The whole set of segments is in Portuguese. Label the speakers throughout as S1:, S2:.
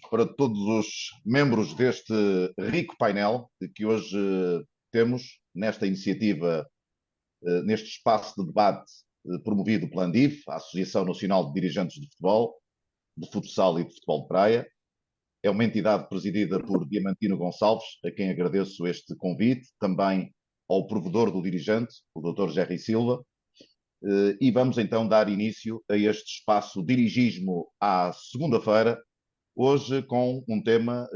S1: para todos os membros deste rico painel que hoje temos nesta iniciativa, neste espaço de debate promovido pela ANDIF, a Associação Nacional de Dirigentes de Futebol, de Futsal e de Futebol de Praia. É uma entidade presidida por Diamantino Gonçalves, a quem agradeço este convite, também ao provedor do dirigente, o Dr. Jerry Silva, e vamos então dar início a este espaço Dirigismo à segunda-feira, hoje com um tema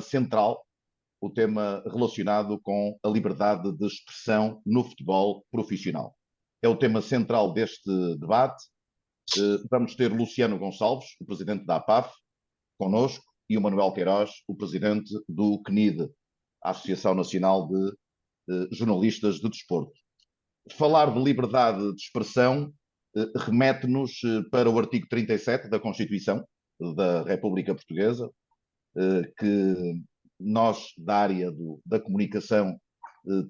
S1: central, o tema relacionado com a liberdade de expressão no futebol profissional. É o tema central deste debate. Vamos ter Luciano Gonçalves, o presidente da APAF, connosco, e o Manuel Queiroz, o presidente do CNID, a Associação Nacional de Jornalistas de Desporto. Falar de liberdade de expressão remete-nos para o artigo 37 da Constituição da República Portuguesa, que nós, da área da comunicação,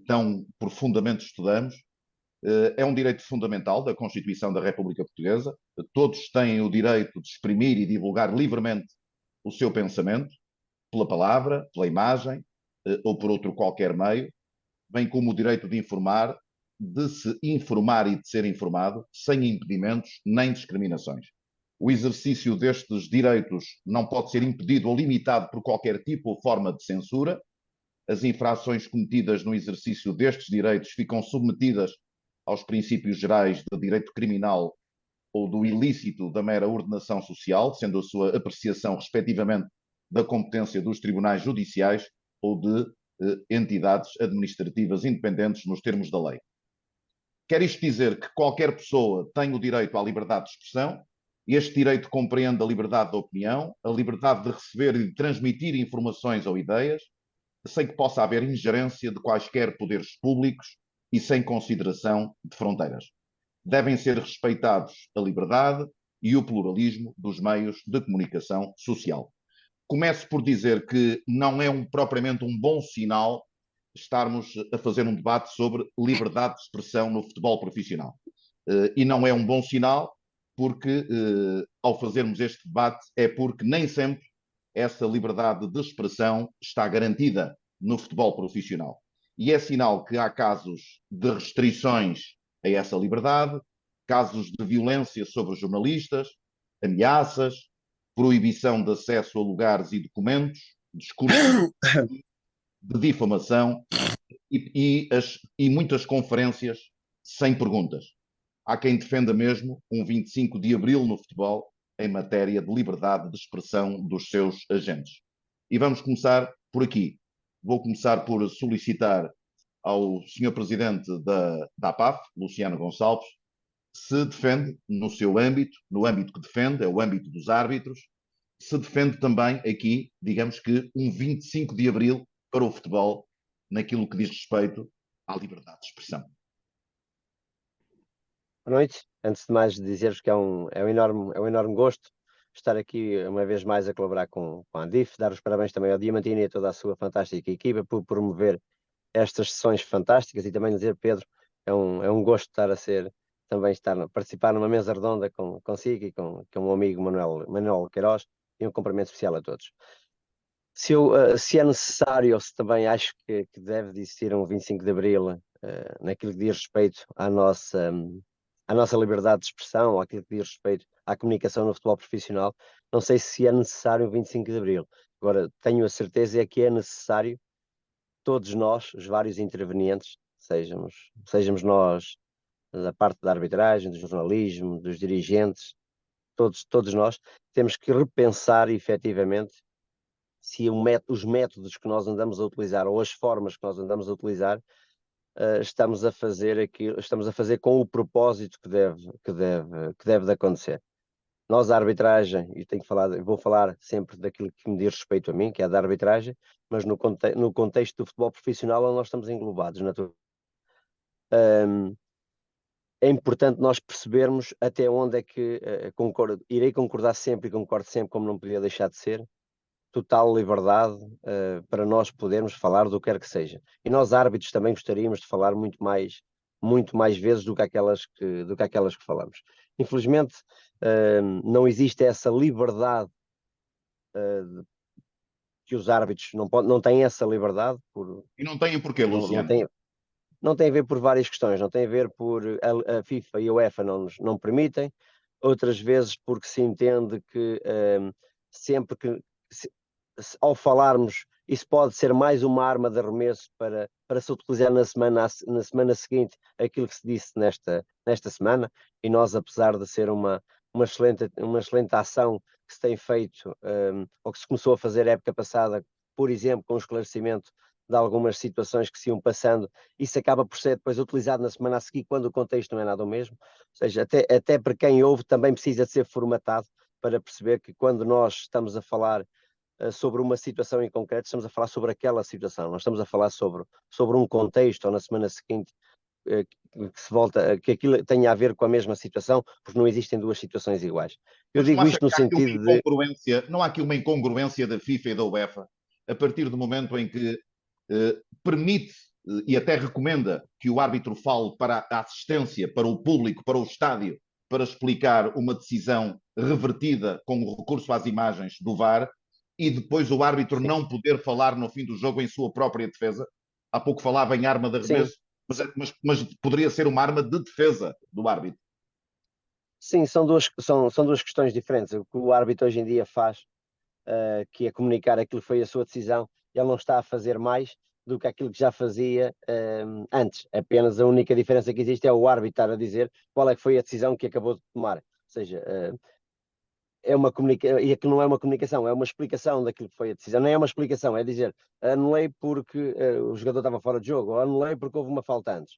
S1: tão profundamente estudamos. É um direito fundamental da Constituição da República Portuguesa. Todos têm o direito de exprimir e divulgar livremente o seu pensamento, pela palavra, pela imagem ou por outro qualquer meio, bem como o direito de informar, de se informar e de ser informado, sem impedimentos nem discriminações. O exercício destes direitos não pode ser impedido ou limitado por qualquer tipo ou forma de censura. As infrações cometidas no exercício destes direitos ficam submetidas aos princípios gerais do direito criminal ou do ilícito da mera ordenação social, sendo a sua apreciação respectivamente da competência dos tribunais judiciais ou de entidades administrativas independentes nos termos da lei. Quer isto dizer que qualquer pessoa tem o direito à liberdade de expressão, e este direito compreende a liberdade de opinião, a liberdade de receber e de transmitir informações ou ideias, sem que possa haver ingerência de quaisquer poderes públicos e sem consideração de fronteiras. Devem ser respeitados a liberdade e o pluralismo dos meios de comunicação social. Começo por dizer que não é propriamente um bom sinal estarmos a fazer um debate sobre liberdade de expressão no futebol profissional. E não é um bom sinal porque, ao fazermos este debate, é porque nem sempre essa liberdade de expressão está garantida no futebol profissional. E é sinal que há casos de restrições a essa liberdade, casos de violência sobre os jornalistas, ameaças, proibição de acesso a lugares e documentos, discurso de difamação e muitas conferências sem perguntas. Há quem defenda mesmo um 25 de abril no futebol em matéria de liberdade de expressão dos seus agentes. E vamos começar por aqui. Vou começar por solicitar ao Sr. Presidente da APAF, Luciano Gonçalves, se defende no seu âmbito, no âmbito que defende, é o âmbito dos árbitros, se defende também aqui, digamos que, um 25 de abril para o futebol, naquilo que diz respeito à liberdade de expressão.
S2: Boa noite. Antes de mais dizer-vos que é um enorme gosto estar aqui uma vez mais a colaborar com a ANDIF, dar os parabéns também ao Diamantino e a toda a sua fantástica equipa por promover estas sessões fantásticas, e também dizer, Pedro, é um gosto estar a participar numa mesa redonda consigo e com o meu amigo Manuel Queiroz, e um cumprimento especial a todos. Se é necessário, ou se também acho que deve existir um 25 de Abril naquilo que diz respeito à nossa liberdade de expressão, ou aquilo que diz respeito à comunicação no futebol profissional, não sei se é necessário o 25 de Abril. Agora, tenho a certeza que é necessário todos nós, os vários intervenientes, sejamos nós da parte da arbitragem, do jornalismo, dos dirigentes, todos nós, temos que repensar efetivamente se os métodos que nós andamos a utilizar ou as formas que nós andamos a utilizar estamos a fazer com o propósito que deve de acontecer. Nós, a arbitragem, vou falar sempre daquilo que me diz respeito a mim, que é da arbitragem, mas no contexto do futebol profissional nós estamos englobados. É importante nós percebermos até onde é que irei concordar sempre e concordo sempre, como não podia deixar de ser, total liberdade para nós podermos falar do que quer que seja. E nós, árbitros, também gostaríamos de falar muito mais vezes do que aquelas que falamos. Infelizmente, não existe essa liberdade que os árbitros não têm essa liberdade,
S1: E não têm porquê,
S2: não
S1: Luciano.
S2: têm, não tem a ver por várias questões, não tem a ver por a FIFA e a UEFA não permitem, outras vezes porque se entende que sempre que se, ao falarmos, isso pode ser mais uma arma de arremesso para se utilizar na semana seguinte aquilo que se disse nesta semana, e nós, apesar de ser uma excelente ação que se tem feito, ou que se começou a fazer a época passada, por exemplo, com o esclarecimento de algumas situações que se iam passando, isso acaba por ser depois utilizado na semana a seguir, quando o contexto não é nada o mesmo. Ou seja, até para quem ouve também precisa de ser formatado para perceber que quando nós estamos a falar sobre uma situação em concreto, estamos a falar sobre aquela situação, nós estamos a falar sobre um contexto, ou na semana seguinte, que se volta, que aquilo tenha a ver com a mesma situação, porque não existem duas situações iguais. Eu
S1: Mas não
S2: digo
S1: acha
S2: isto no
S1: que há aqui uma
S2: sentido de.
S1: incongruência, não há aqui uma incongruência da FIFA e da UEFA, a partir do momento em que permite e até recomenda que o árbitro fale para a assistência, para o público, para o estádio, para explicar uma decisão revertida com o recurso às imagens do VAR, e depois o árbitro
S2: Sim,
S1: não poder falar no fim do jogo em sua própria defesa? Há pouco falava em arma de
S2: sim,
S1: arremesso, mas poderia ser uma arma de defesa do árbitro.
S2: sim, são duas questões diferentes. O que o árbitro hoje em dia faz, que é comunicar aquilo que foi a sua decisão, ele não está a fazer mais do que aquilo que já fazia antes. Apenas a única diferença que existe é o árbitro estar a dizer qual é que foi a decisão que acabou de tomar. Ou seja, é uma comunicação, e aquilo não é uma comunicação, é uma explicação daquilo que foi a decisão. Não é uma explicação, é dizer anulei porque o jogador estava fora de jogo, ou anulei porque houve uma falta antes.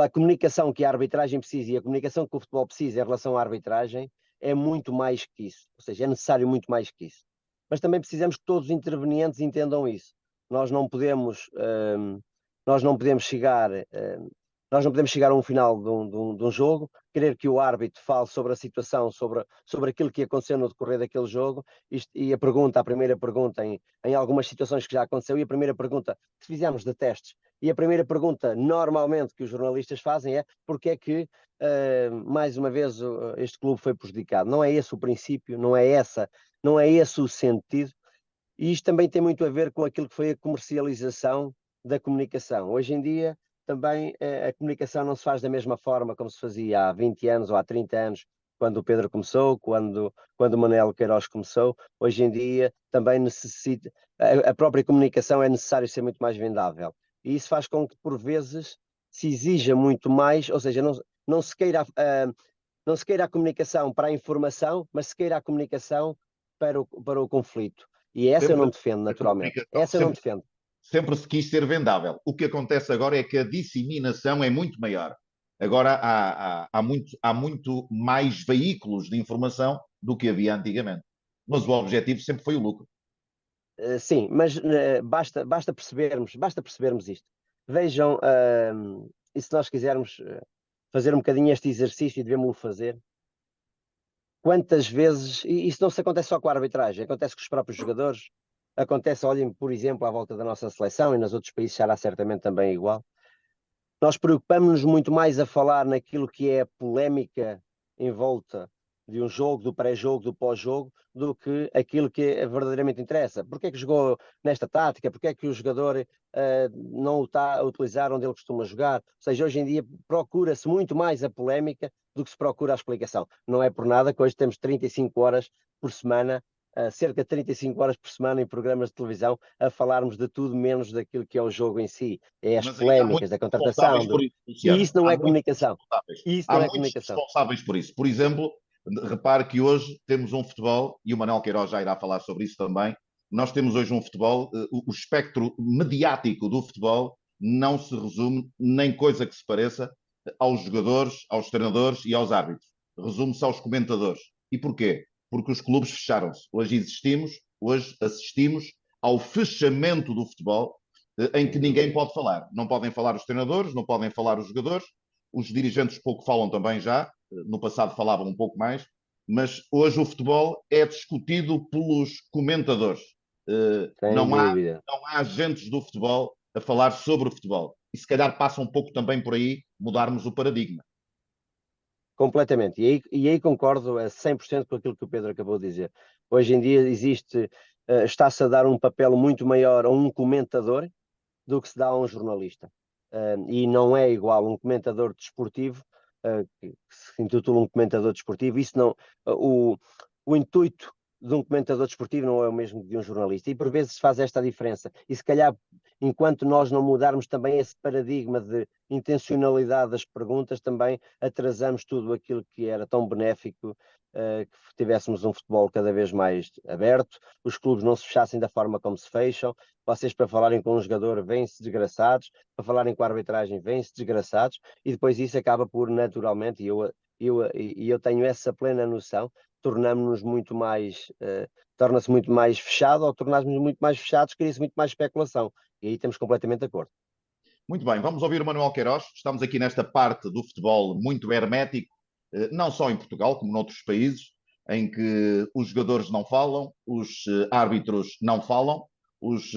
S2: A comunicação que a arbitragem precisa e a comunicação que o futebol precisa em relação à arbitragem é muito mais que isso. Ou seja, é necessário muito mais que isso. Mas também precisamos que todos os intervenientes entendam isso. Nós não podemos, nós não podemos chegar, nós não podemos chegar a um final de um jogo, querer que o árbitro fale sobre a situação, sobre aquilo que aconteceu no decorrer daquele jogo, e a primeira pergunta em algumas situações que já aconteceu, e a primeira pergunta que fizemos de testes, e a primeira pergunta, normalmente, que os jornalistas fazem é porque é que, mais uma vez, este clube foi prejudicado. Não é esse o princípio, não é esse o sentido. E isto também tem muito a ver com aquilo que foi a comercialização da comunicação. Hoje em dia, também a comunicação não se faz da mesma forma como se fazia há 20 anos ou há 30 anos, quando o Pedro começou, quando o Manuel Queiroz começou. Hoje em dia, também necessita, a própria comunicação é necessário ser muito mais vendável. E isso faz com que, por vezes, se exija muito mais, ou seja, não se queira a comunicação para a informação, mas se queira a comunicação para o conflito. E essa eu não
S1: Sempre
S2: defendo,
S1: a
S2: naturalmente.
S1: comunicação,
S2: Essa eu não defendo.
S1: sempre se quis ser vendável. O que acontece agora é que a disseminação é muito maior. Agora há muito mais veículos de informação do que havia antigamente. Mas o objetivo sempre foi o lucro.
S2: Sim, mas basta percebermos isto. Vejam, e se nós quisermos fazer um bocadinho este exercício, e devemos-lo fazer, quantas vezes, e isso não se acontece só com a arbitragem, acontece com os próprios jogadores, acontece, olhem, por exemplo, à volta da nossa seleção, e nos outros países será certamente também igual. Nós preocupamos-nos muito mais a falar naquilo que é a polémica em volta de um jogo, do pré-jogo, do pós-jogo, do que aquilo que verdadeiramente interessa. Porquê é que jogou nesta tática? Porquê é que o jogador não o está a utilizar onde ele costuma jogar? Ou seja, hoje em dia procura-se muito mais a polémica do que se procura a explicação. Não é por nada que hoje temos 35 horas por semana, cerca de 35 horas por semana em programas de televisão, a falarmos de tudo menos daquilo que é o jogo em si. É as
S1: Mas aí há
S2: polémicas
S1: muitos
S2: da contratação.
S1: responsáveis por isso,
S2: E
S1: Luciano.
S2: isso não
S1: Há
S2: é
S1: muitos
S2: comunicação.
S1: responsáveis.
S2: E isso
S1: Há
S2: não é
S1: muitos
S2: comunicação.
S1: responsáveis por isso. Por exemplo, repare que hoje temos um futebol, e o Manuel Queiroz já irá falar sobre isso também. Nós temos hoje um futebol, o espectro mediático do futebol não se resume nem coisa que se pareça aos jogadores, aos treinadores e aos árbitros. Resume-se aos comentadores. E porquê? Porque os clubes fecharam-se. Hoje assistimos ao fechamento do futebol, em
S2: Sem
S1: que ninguém
S2: dúvida.
S1: pode falar. Não podem falar os treinadores, não podem falar os jogadores, os dirigentes pouco falam também já, no passado falavam um pouco mais, mas hoje o futebol é discutido pelos comentadores.
S2: Sem
S1: Não há,
S2: dúvida.
S1: não há agentes do futebol a falar sobre o futebol. E se calhar passa um pouco também por aí mudarmos o paradigma.
S2: completamente. E aí concordo a 100% com aquilo que o Pedro acabou de dizer. Hoje em dia está-se a dar um papel muito maior a um comentador do que se dá a um jornalista. E não é igual um comentador desportivo, que se intitula um comentador desportivo, isso não, o intuito de um comentador desportivo não é o mesmo que de um jornalista, e por vezes se faz esta diferença, e se calhar, enquanto nós não mudarmos também esse paradigma de intencionalidade das perguntas, também atrasamos tudo aquilo que era tão benéfico, que tivéssemos um futebol cada vez mais aberto, os clubes não se fechassem da forma como se fecham. Vocês, para falarem com um jogador, vêm-se desgraçados, para falarem com a arbitragem, vêm-se desgraçados, e depois isso acaba por, naturalmente, e eu tenho essa plena noção, tornamos-nos muito mais, torna-se muito mais fechado, ou tornarmos muito mais fechados, cria-se muito mais especulação. E aí temos completamente de acordo.
S1: Muito bem, vamos ouvir o Manuel Queiroz. Estamos aqui nesta parte do futebol muito hermético, não só em Portugal, como noutros países, em que os jogadores não falam, os árbitros não falam, os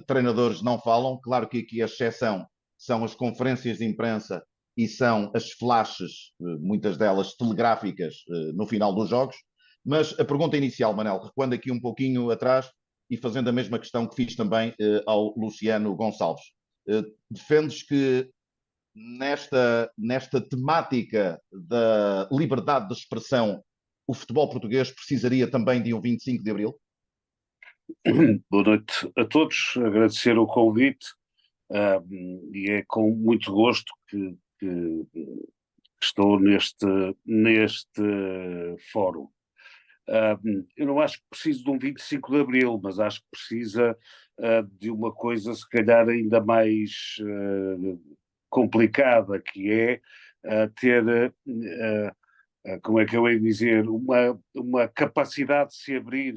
S1: treinadores não falam. Claro que aqui a exceção são as conferências de imprensa e são as flashes, muitas delas telegráficas, no final dos jogos. Mas a pergunta inicial, Manel, recuando aqui um pouquinho atrás e fazendo a mesma questão que fiz também ao Luciano Gonçalves. Defendes que nesta temática da liberdade de expressão o futebol português precisaria também de um 25 de Abril?
S3: Boa noite a todos, agradecer o convite, e é com muito gosto que estou neste fórum. Eu não acho que preciso de um 25 de Abril, mas acho que precisa de uma coisa se calhar ainda mais complicada, que é ter, como é que eu ia dizer, uma capacidade de se abrir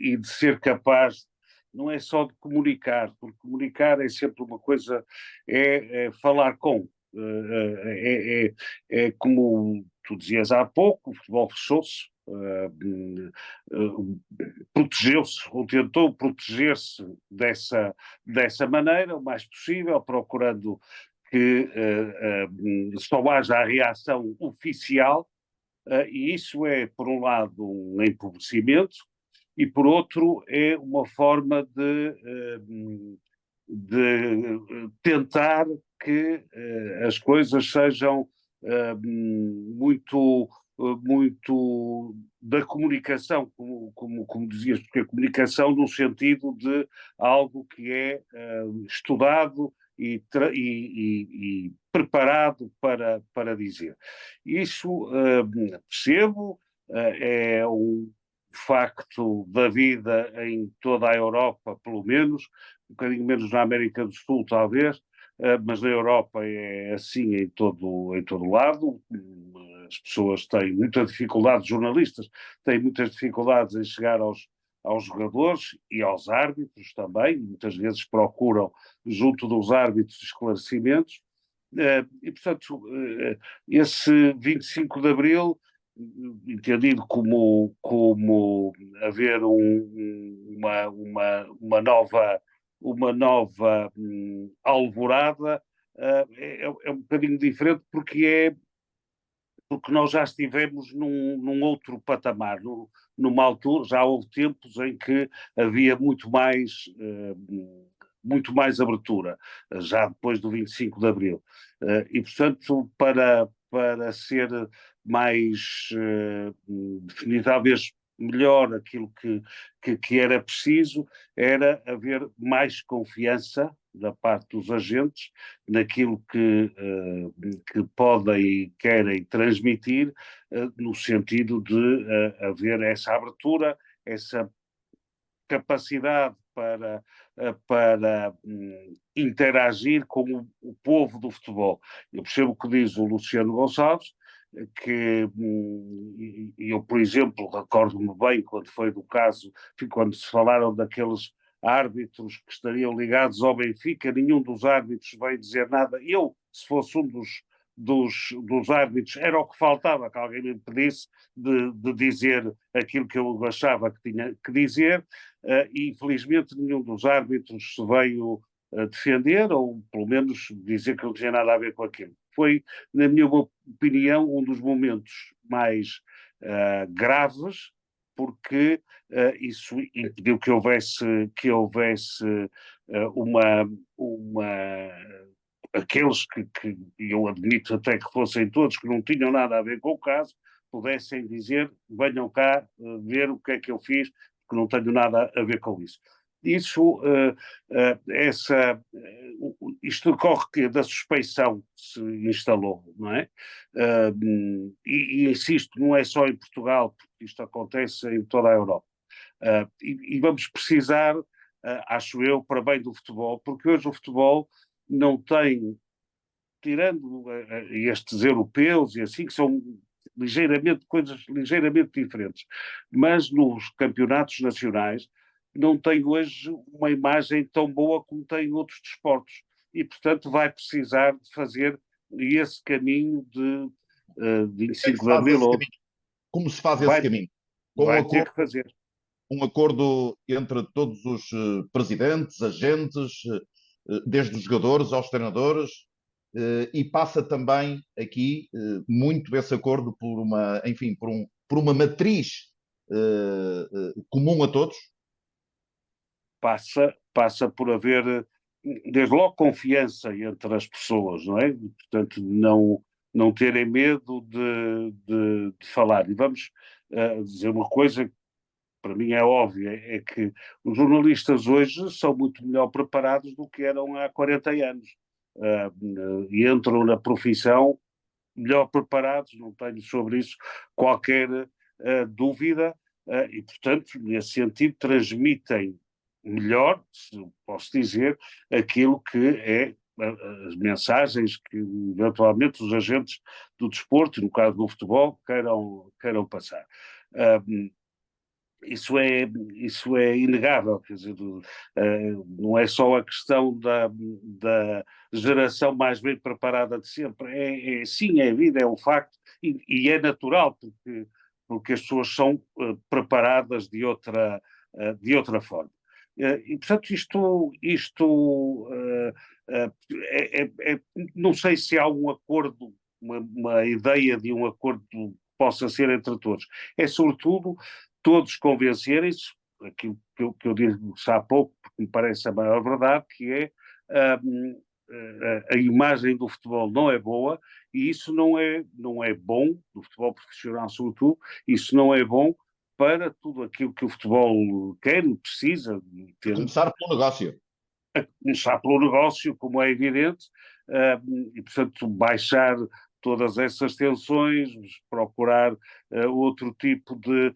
S3: e de ser capaz, não é só de comunicar, porque comunicar é sempre uma coisa, é falar com. É como tu dizias há pouco, o futebol fechou-se, protegeu-se ou tentou proteger-se dessa maneira o mais possível, procurando que só haja a reação oficial, e isso é, por um lado, um empobrecimento, e por outro é uma forma de tentar que as coisas sejam muito da comunicação, como dizias, porque a comunicação no sentido de algo que é estudado e preparado para dizer. Isso percebo, é um facto da vida em toda a Europa, pelo menos, um bocadinho menos na América do Sul, talvez, mas na Europa é assim em todo lado. As pessoas têm muita dificuldade, os jornalistas têm muitas dificuldades em chegar aos jogadores e aos árbitros também, muitas vezes procuram junto dos árbitros esclarecimentos, e portanto esse 25 de Abril, entendido como haver uma nova alvorada, é um bocadinho diferente porque nós já estivemos num outro patamar, numa altura, já houve tempos em que havia muito mais abertura, já depois do 25 de Abril. E, portanto, para ser mais definido, talvez melhor aquilo que era preciso, era haver mais confiança da parte dos agentes naquilo que podem e querem transmitir, no sentido de haver essa abertura, essa capacidade para interagir com o povo do futebol. Eu percebo o que diz o Luciano Gonçalves, que eu, por exemplo, recordo-me bem quando foi do caso, quando se falaram daqueles árbitros que estariam ligados ao Benfica, nenhum dos árbitros veio dizer nada. Eu, se fosse um dos árbitros, era o que faltava, que alguém me impedisse de dizer aquilo que eu achava que tinha que dizer, e infelizmente nenhum dos árbitros se veio defender, ou pelo menos dizer que não tinha nada a ver com aquilo. foi, na minha opinião, um dos momentos mais graves, porque isso impediu que houvesse uma aqueles que eu admito até que fossem todos, que não tinham nada a ver com o caso, pudessem dizer, venham cá ver o que é que eu fiz, porque não tenho nada a ver com isso. Isso, isto decorre que da suspeição que se instalou, não é? E insisto, não é só em Portugal, porque isto acontece em toda a Europa. E vamos precisar, acho eu, para bem do futebol, porque hoje o futebol não tem, tirando estes europeus e assim, que são coisas ligeiramente diferentes, mas nos campeonatos nacionais não tem hoje uma imagem tão boa como tem outros desportos. E, portanto, vai precisar de fazer esse caminho de 25 de Abril.
S1: Como se faz esse caminho?
S3: Vai ter que fazer.
S1: Um acordo entre todos os presidentes, agentes, desde os jogadores aos treinadores, e passa também aqui muito esse acordo por uma matriz comum a todos?
S3: Passa por haver, desde logo, confiança entre as pessoas, não é? Portanto, não terem medo de falar. E vamos dizer uma coisa que para mim é óbvia, é que os jornalistas hoje são muito melhor preparados do que eram há 40 anos. E entram na profissão melhor preparados, não tenho sobre isso qualquer dúvida, e, portanto, nesse sentido, transmitem melhor, se posso dizer, aquilo que é as mensagens que, eventualmente, os agentes do desporto, no caso do futebol, queiram passar. Isso é inegável, quer dizer, não é só a questão da geração mais bem preparada de sempre, sim, é a vida, é um facto, e é natural, porque as pessoas são preparadas de outra forma. E, portanto, não sei se há um acordo, uma ideia de um acordo que possa ser entre todos. É, sobretudo, todos convencerem-se, aquilo que eu disse há pouco, porque me parece a maior verdade, que é a imagem do futebol não é boa, e isso não é bom, do futebol profissional sobretudo, isso não é bom para tudo aquilo que o futebol quer e precisa ter.
S1: Começar pelo negócio.
S3: Começar pelo negócio, como é evidente, e, portanto, baixar todas essas tensões, procurar outro tipo de...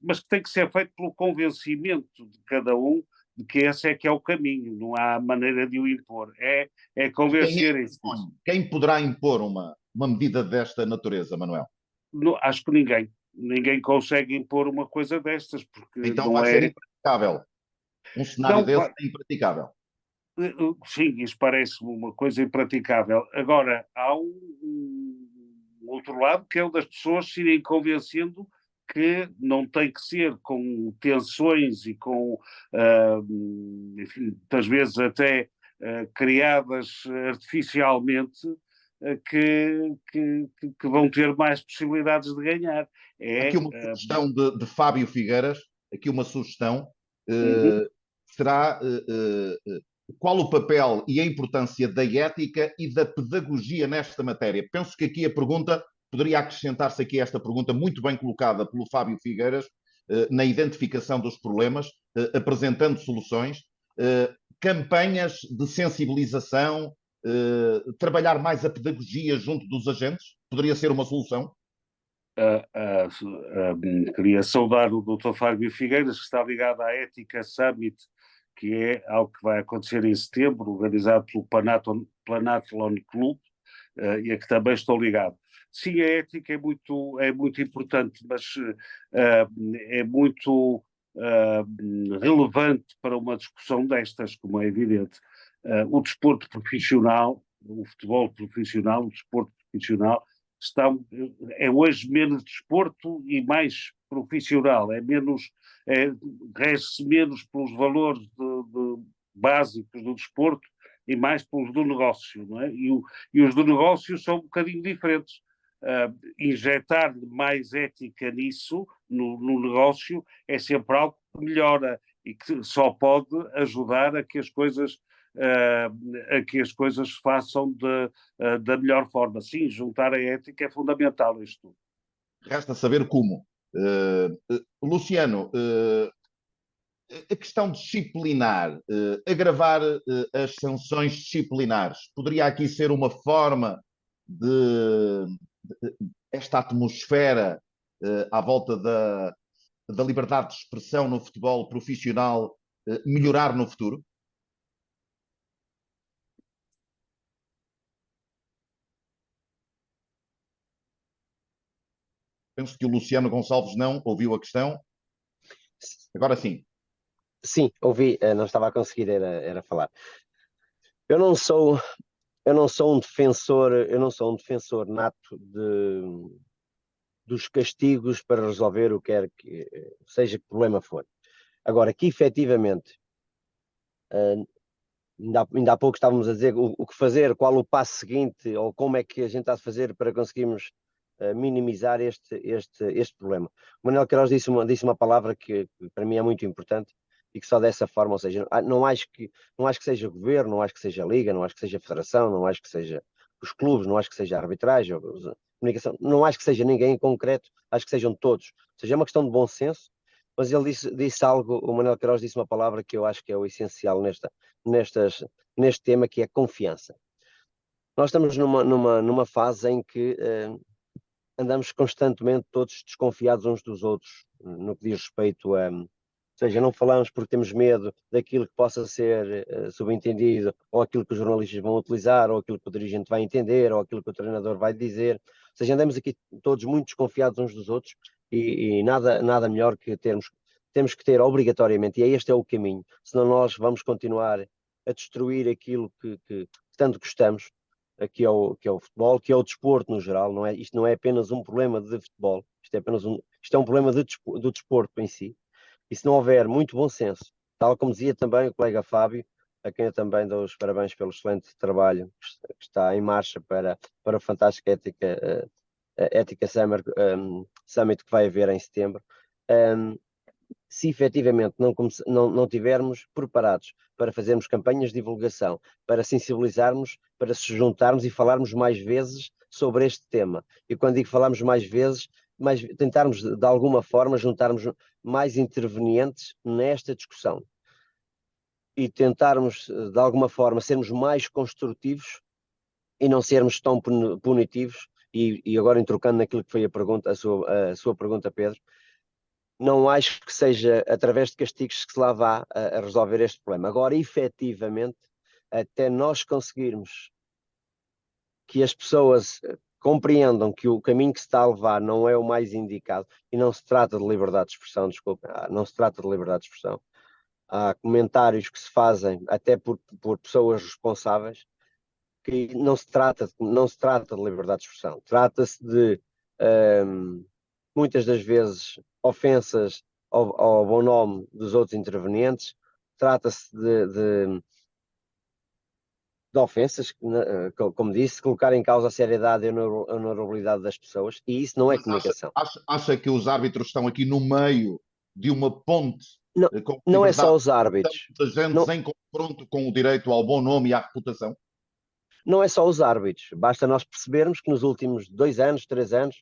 S3: Mas que tem que ser feito pelo convencimento de cada um de que esse é que é o caminho, não há maneira de o impor, é convencerem-se.
S1: Quem poderá impor uma medida desta natureza, Manuel?
S3: Acho que ninguém consegue impor uma coisa destas, porque
S1: então
S3: não
S1: vai ser impraticável. Um cenário desse é impraticável.
S3: Sim, isso parece-me uma coisa impraticável. Agora, há um outro lado, que é o das pessoas se irem convencendo que não tem que ser com tensões e com, enfim, muitas vezes até criadas artificialmente, que vão ter mais possibilidades de ganhar.
S1: Aqui uma sugestão de Fábio Figueiras, aqui uma sugestão, será qual o papel e a importância da ética e da pedagogia nesta matéria? Penso que aqui a pergunta, poderia acrescentar-se aqui esta pergunta muito bem colocada pelo Fábio Figueiras, na identificação dos problemas, apresentando soluções, campanhas de sensibilização, trabalhar mais a pedagogia junto dos agentes, poderia ser uma solução?
S3: Queria saudar o Dr. Fábio Figueiras, que está ligado à Ética Summit, que é algo que vai acontecer em setembro, organizado pelo Planathlon Club, e a que também estou ligado. Sim, a ética é muito importante, mas é muito relevante para uma discussão destas, como é evidente. O desporto profissional, o futebol profissional, o desporto profissional, é hoje menos desporto e mais profissional, rege-se menos pelos valores básicos do desporto e mais pelos do negócio, não é? E os do negócio são um bocadinho diferentes. Injetar mais ética nisso, no negócio, é sempre algo que melhora e que só pode ajudar a que as coisas se façam da melhor forma. Sim, juntar a ética é fundamental isto tudo.
S1: Resta saber como. Luciano, a questão disciplinar, agravar as sanções disciplinares, poderia aqui ser uma forma de esta atmosfera à volta da liberdade de expressão no futebol profissional melhorar no futuro? Penso que o Luciano Gonçalves não ouviu a questão. Agora sim.
S2: Sim, ouvi, não estava a conseguir era falar. Eu não sou um defensor nato dos castigos para resolver o que quer que seja que problema for. Agora, que efetivamente, ainda há pouco estávamos a dizer o que fazer, qual o passo seguinte, ou como é que a gente há de fazer para conseguirmos minimizar este problema. O Manuel Queiroz disse uma palavra que para mim é muito importante e que só dessa forma, ou seja, não acho que seja governo, não acho que seja liga, não acho que seja federação, não acho que seja os clubes, não acho que seja a arbitragem, a comunicação, não acho que seja ninguém em concreto, acho que sejam todos. Ou seja, é uma questão de bom senso, mas ele disse algo, o Manuel Queiroz disse uma palavra que eu acho que é o essencial neste tema, que é confiança. Nós estamos numa fase em que andamos constantemente todos desconfiados uns dos outros, no que diz respeito a. Ou seja, não falamos porque temos medo daquilo que possa ser subentendido, ou aquilo que os jornalistas vão utilizar, ou aquilo que o dirigente vai entender, ou aquilo que o treinador vai dizer. Ou seja, andamos aqui todos muito desconfiados uns dos outros e nada melhor que temos que ter obrigatoriamente, e este é o caminho, senão nós vamos continuar a destruir aquilo que tanto gostamos, que é o futebol, que é o desporto no geral. Isto não é apenas um problema de futebol, isto é um problema do desporto em si. E se não houver muito bom senso, tal como dizia também o colega Fábio, a quem eu também dou os parabéns pelo excelente trabalho que está em marcha para o fantástico Ética Summit que vai haver em setembro, se efetivamente não tivermos preparados para fazermos campanhas de divulgação, para sensibilizarmos, para se juntarmos e falarmos mais vezes sobre este tema. E quando digo falarmos mais vezes, tentarmos de alguma forma juntarmos mais intervenientes nesta discussão e tentarmos de alguma forma sermos mais construtivos e não sermos tão punitivos. E agora entrocando naquilo que foi a sua pergunta, Pedro, não acho que seja através de castigos que se lá vá a resolver este problema. Agora, efetivamente, até nós conseguirmos que as pessoas compreendam que o caminho que se está a levar não é o mais indicado, e não se trata de liberdade de expressão, desculpa, não se trata de liberdade de expressão. Há comentários que se fazem até por pessoas responsáveis, que não se trata de liberdade de expressão, trata-se de muitas das vezes ofensas ao bom nome dos outros intervenientes, trata-se de ofensas, como disse, colocar em causa a seriedade e a honorabilidade das pessoas, e isso não é comunicação.
S1: Acha que os árbitros estão aqui no meio de uma ponte com
S2: não é só os árbitros.
S1: Em confronto com o direito ao bom nome e à reputação?
S2: Não é só os árbitros. Basta nós percebermos que nos últimos 2 anos, 3 anos,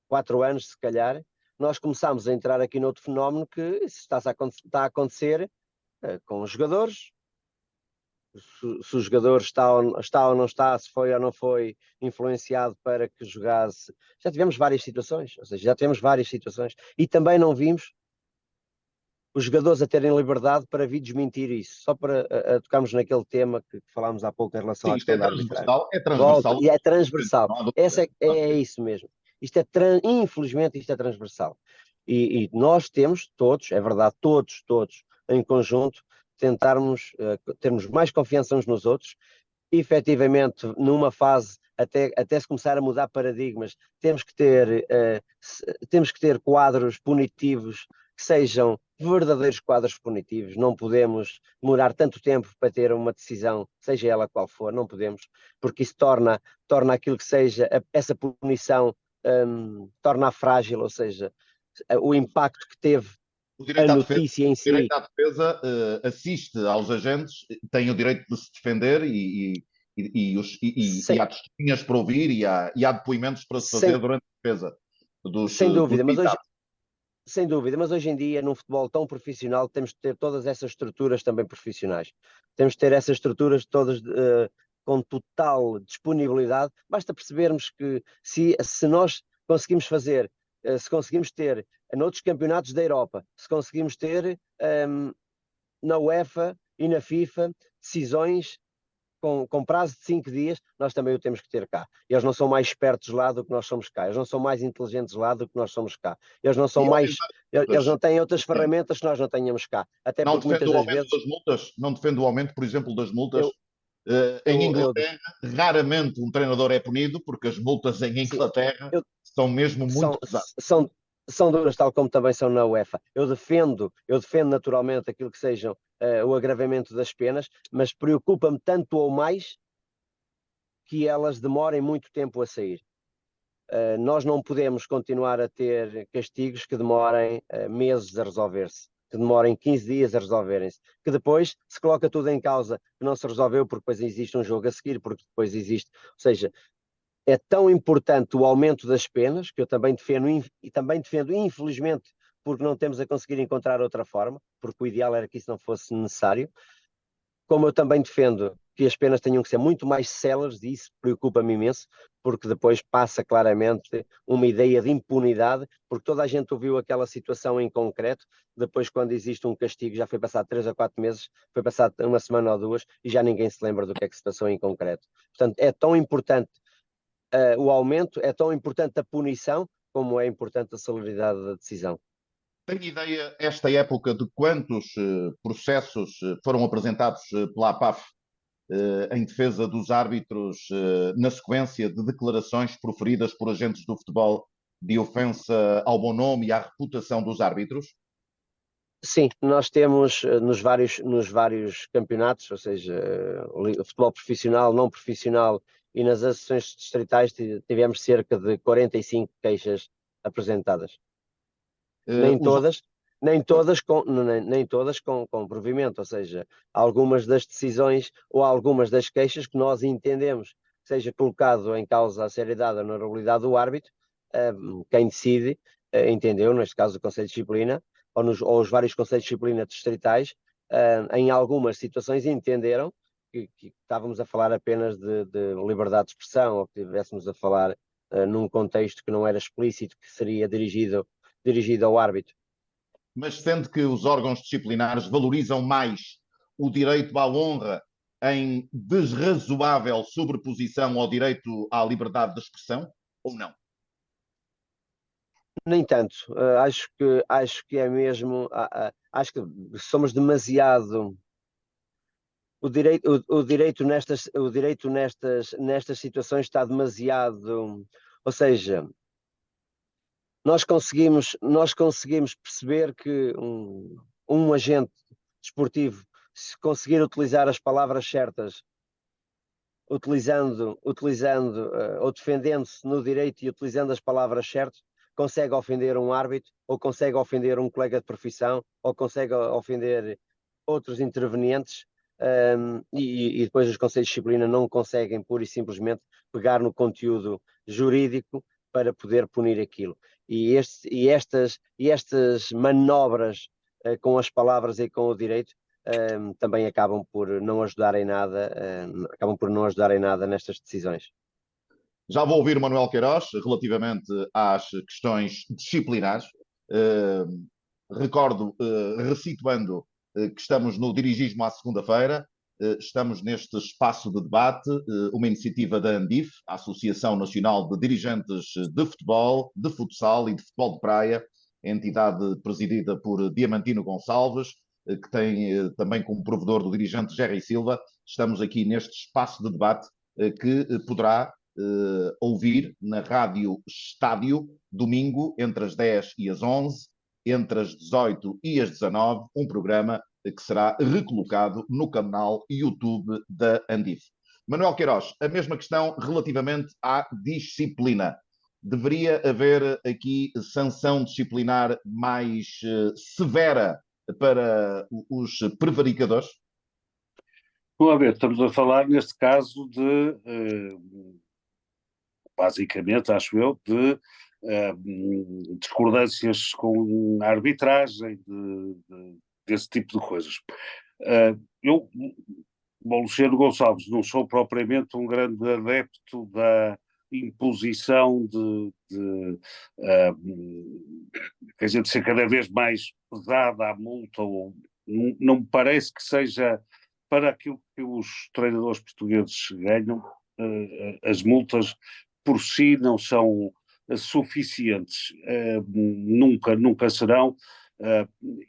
S2: 4 anos, se calhar, nós começámos a entrar aqui noutro fenómeno que está a acontecer com os jogadores. Se o jogador está ou não está, se foi ou não foi influenciado para que jogasse. Já tivemos várias situações, ou seja, e também não vimos os jogadores a terem liberdade para vir desmentir isso, só para tocarmos naquele tema que falámos há pouco em relação à questão da arbitragem.
S1: É transversal.
S2: E é transversal. É isso mesmo. Infelizmente, isto é transversal. E nós temos, todos, é verdade, todos, em conjunto, tentarmos termos mais confiança uns nos outros, e efetivamente, numa fase, até se começar a mudar paradigmas, temos que ter quadros punitivos que sejam verdadeiros quadros punitivos. Não podemos demorar tanto tempo para ter uma decisão, seja ela qual for, não podemos, porque isso torna aquilo que seja essa punição, torna frágil, ou seja, o impacto que teve
S1: O
S2: a
S1: direito à defesa,
S2: notícia em
S1: o direito
S2: si.
S1: à defesa assiste aos agentes, tem o direito de se defender e
S2: Sem,
S1: há testemunhas para ouvir e há depoimentos para se fazer
S2: sem,
S1: durante a defesa
S2: sem
S1: dos
S2: dúvida, mas hoje,
S1: visados.
S2: sem dúvida, mas hoje em dia, num futebol tão profissional, temos de ter todas essas estruturas também profissionais. Temos de ter essas estruturas todas com total disponibilidade. Basta percebermos que se nós conseguimos fazer, se conseguimos ter noutros campeonatos da Europa, se conseguimos ter na UEFA e na FIFA decisões com prazo de 5 dias, nós também o temos que ter cá. Eles não são mais espertos lá do que nós somos cá. Eles não são mais inteligentes lá do que nós somos cá. Eles não são
S1: E ao
S2: mais. Eles não têm outras
S1: sim.
S2: ferramentas que nós não tenhamos cá. Até
S1: Não
S2: porque
S1: defende
S2: muitas
S1: o
S2: das
S1: aumento
S2: vezes
S1: das multas? Não defende o aumento, por exemplo, das multas?
S2: eu,
S1: Em
S2: eu
S1: Inglaterra, raramente um treinador é punido, porque as multas em
S2: sim,
S1: Inglaterra
S2: eu,
S1: são mesmo muito
S2: são,
S1: pesadas.
S2: são, são duras, tal como também são na UEFA. Eu defendo naturalmente aquilo que sejam o agravamento das penas, mas preocupa-me tanto ou mais que elas demorem muito tempo a sair. Nós não podemos continuar a ter castigos que demorem meses a resolver-se, que demorem 15 dias a resolverem-se, que depois se coloca tudo em causa, que não se resolveu porque depois existe um jogo a seguir, porque depois existe, ou seja, é tão importante o aumento das penas, que eu também defendo, infelizmente, porque não temos a conseguir encontrar outra forma, porque o ideal era que isso não fosse necessário, como eu também defendo que as penas tenham que ser muito mais céleres, e isso preocupa-me imenso, porque depois passa claramente uma ideia de impunidade, porque toda a gente ouviu aquela situação em concreto, depois quando existe um castigo, já foi passado 3 ou 4 meses, foi passado uma semana ou duas, e já ninguém se lembra do que é que se passou em concreto. Portanto, é tão importante o aumento, é tão importante a punição, como é importante a celeridade da decisão.
S1: Tem ideia, esta época, de quantos processos foram apresentados pela APAF em defesa dos árbitros na sequência de declarações proferidas por agentes do futebol de ofensa ao bom nome e à reputação dos árbitros?
S2: Sim, nós temos nos vários campeonatos, ou seja, futebol profissional, não profissional e nas associações distritais tivemos cerca de 45 queixas apresentadas. Nem
S1: Os...
S2: todas, nem todas com provimento, ou seja, algumas das decisões ou algumas das queixas que nós entendemos que seja colocado em causa a seriedade ou a honorabilidade do árbitro, quem decide, entendeu, neste caso o Conselho de Disciplina, ou os vários Conselhos de Disciplina distritais, em algumas situações entenderam que estávamos a falar apenas de liberdade de expressão, ou que estivéssemos a falar num contexto que não era explícito, que seria dirigido ao árbitro.
S1: Mas sente que os órgãos disciplinares valorizam mais o direito à honra em desrazoável sobreposição ao direito à liberdade de expressão, ou não?
S2: Nem tanto, acho que é mesmo, acho que somos demasiado, o direito nestas situações está demasiado, ou seja, nós conseguimos perceber que um agente desportivo, se conseguir utilizar as palavras certas, utilizando ou defendendo-se no direito e utilizando as palavras certas, consegue ofender um árbitro, ou consegue ofender um colega de profissão, ou consegue ofender outros intervenientes, e depois os conselhos de disciplina não conseguem pura e simplesmente pegar no conteúdo jurídico para poder punir aquilo. E estas manobras com as palavras e com o direito também acabam por não ajudar em nada nestas decisões.
S1: Já vou ouvir o Manuel Queiroz relativamente às questões disciplinares. Recordo, recituando, que estamos no Dirigismo à segunda-feira, estamos neste espaço de debate, uma iniciativa da ANDIF, a Associação Nacional de Dirigentes de Futebol, de Futsal e de Futebol de Praia, entidade presidida por Diamantino Gonçalves, que tem também como provedor do dirigente Jerry Silva. Estamos aqui neste espaço de debate que poderá ouvir na Rádio Estádio, domingo, entre as 10 e as 11, entre as 18 e as 19, um programa que será recolocado no canal YouTube da Andif. Manuel Queiroz, a mesma questão relativamente à disciplina. Deveria haver aqui sanção disciplinar mais severa para os prevaricadores?
S3: Vamos a ver, estamos a falar neste caso de, basicamente, acho eu, de discordâncias com a arbitragem, desse tipo de coisas. Eu, bom, Luciano Gonçalves, não sou propriamente um grande adepto da imposição quer dizer, de ser cada vez mais pesada a multa, ou não me parece que seja para aquilo que os treinadores portugueses ganham, as multas por si não são suficientes, nunca serão.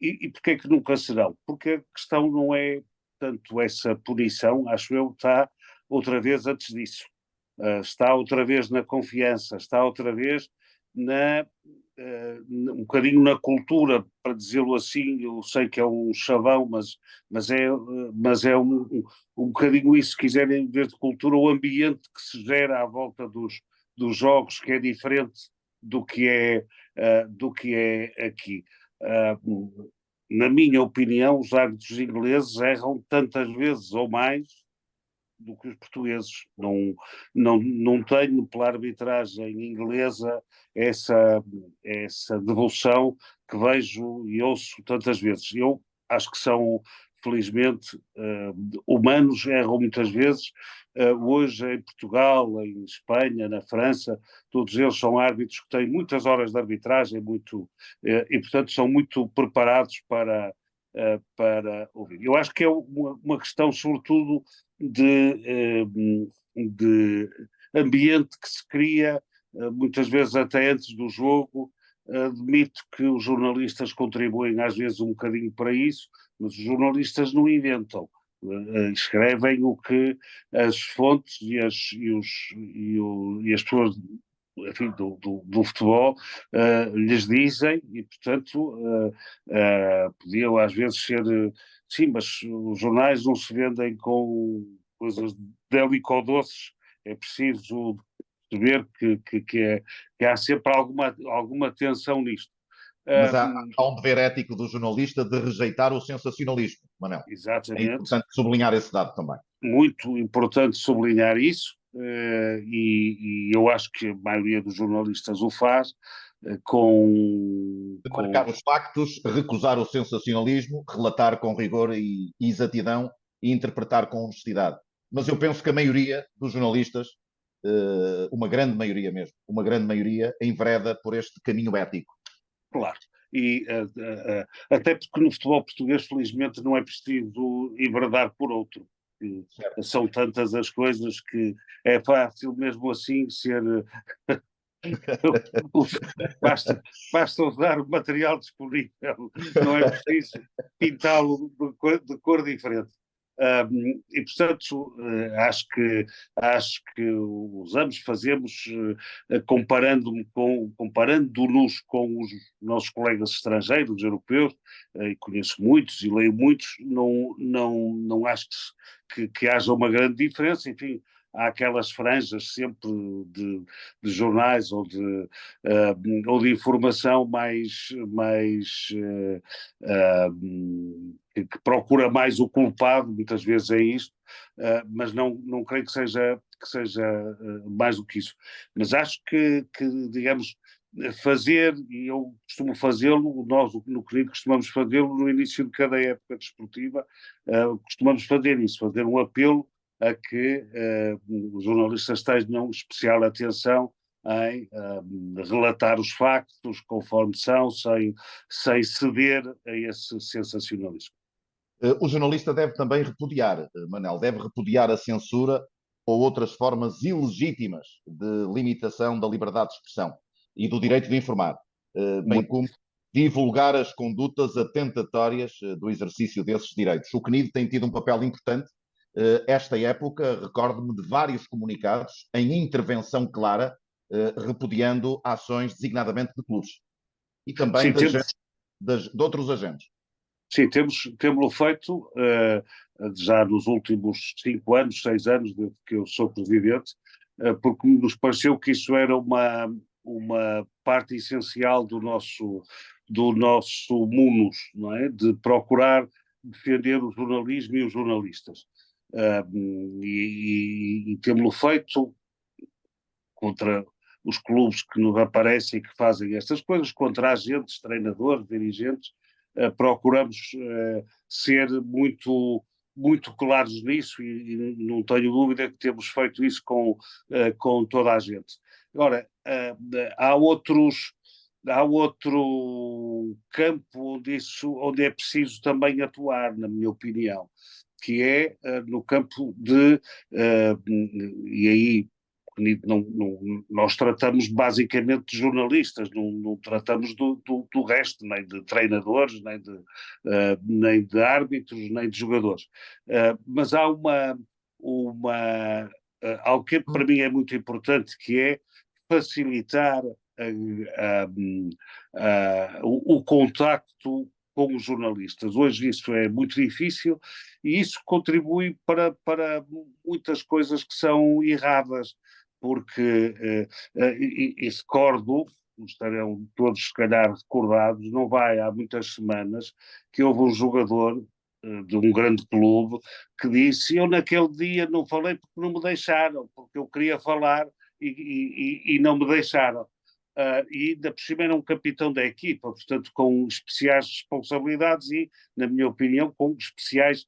S3: E porquê que nunca serão? Porque a questão não é tanto essa punição, acho eu, está outra vez antes disso. Está outra vez na confiança, está outra vez um bocadinho na cultura, para dizê-lo assim. Eu sei que é um chavão, mas é um bocadinho isso, se quiserem, em vez de cultura, o ambiente que se gera à volta dos jogos, que é diferente do que é aqui. Na minha opinião, os árbitros ingleses erram tantas vezes ou mais do que os portugueses. Não tenho pela arbitragem inglesa essa devolução que vejo e ouço tantas vezes. Eu acho que são, felizmente, humanos, erram muitas vezes. Hoje em Portugal, em Espanha, na França, todos eles são árbitros que têm muitas horas de arbitragem, e portanto são muito preparados para ouvir. Eu acho que é uma questão, sobretudo, de ambiente que se cria, muitas vezes até antes do jogo. Admito que os jornalistas contribuem às vezes um bocadinho para isso, mas os jornalistas não inventam. Escrevem o que as fontes e as pessoas, enfim, do futebol lhes dizem, e portanto podiam às vezes ser, sim, mas os jornais não se vendem com coisas delicadoces. É preciso perceber que há sempre alguma tensão nisto.
S1: Mas há um dever ético do jornalista de rejeitar o sensacionalismo, Manel. É
S3: Exatamente.
S1: importante sublinhar esse dado também.
S3: Muito importante sublinhar isso, e eu acho que a maioria dos jornalistas o faz,
S1: Marcar os factos, recusar o sensacionalismo, relatar com rigor e exatidão e interpretar com honestidade. Mas eu penso que a maioria dos jornalistas, uma grande maioria mesmo, uma grande maioria, envereda por este caminho ético.
S3: Claro. E até porque no futebol português, felizmente, não é preciso enverdar por outro. São tantas as coisas que é fácil mesmo assim ser. Basta usar o material disponível, não é preciso pintá-lo de cor diferente. E portanto acho que usamos, fazemos, comparando-nos com os nossos colegas estrangeiros, europeus, e conheço muitos e leio muitos, não acho que haja uma grande diferença. Enfim, há aquelas franjas sempre de jornais ou de informação que procura mais o culpado, muitas vezes é isto, mas não creio que seja mais do que isso. Mas acho que digamos, fazer, e eu costumo fazê-lo, nós no CNID costumamos fazê-lo no início de cada época desportiva, costumamos fazer isso, fazer um apelo a que os jornalistas tenham especial atenção em relatar os factos conforme são, sem ceder a esse sensacionalismo.
S1: O jornalista deve também repudiar, Manel, deve repudiar a censura ou outras formas ilegítimas de limitação da liberdade de expressão e do direito de informar, bem como divulgar as condutas atentatórias do exercício desses direitos. O CNID tem tido um papel importante. Esta época, recordo-me de vários comunicados em intervenção clara, repudiando ações designadamente de clubes. E também
S3: Sim,
S1: de outros agentes?
S3: Sim, temos feito já nos últimos 5 anos, 6 anos, desde que eu sou presidente, porque nos pareceu que isso era uma parte essencial do nosso munus, não é? De procurar defender o jornalismo e os jornalistas. E temos-lo feito contra os clubes que nos aparecem e que fazem estas coisas, contra agentes, treinadores, dirigentes. Procuramos ser muito claros nisso e não tenho dúvida que temos feito isso com toda a gente. Agora, há outro campo onde é preciso também atuar, na minha opinião, que é no campo e aí nós tratamos basicamente de jornalistas, não tratamos do resto, nem de treinadores, nem de árbitros, nem de jogadores. Mas há algo que para mim é muito importante, que é facilitar o contacto com os jornalistas. Hoje isso é muito difícil e isso contribui para muitas coisas que são erradas, porque, e recordo, estarão todos se calhar recordados, não vai há muitas semanas, que houve um jogador de um grande clube que disse: eu naquele dia não falei porque não me deixaram, porque eu queria falar e não me deixaram. E ainda por cima era um capitão da equipa, portanto com especiais responsabilidades e, na minha opinião, com especiais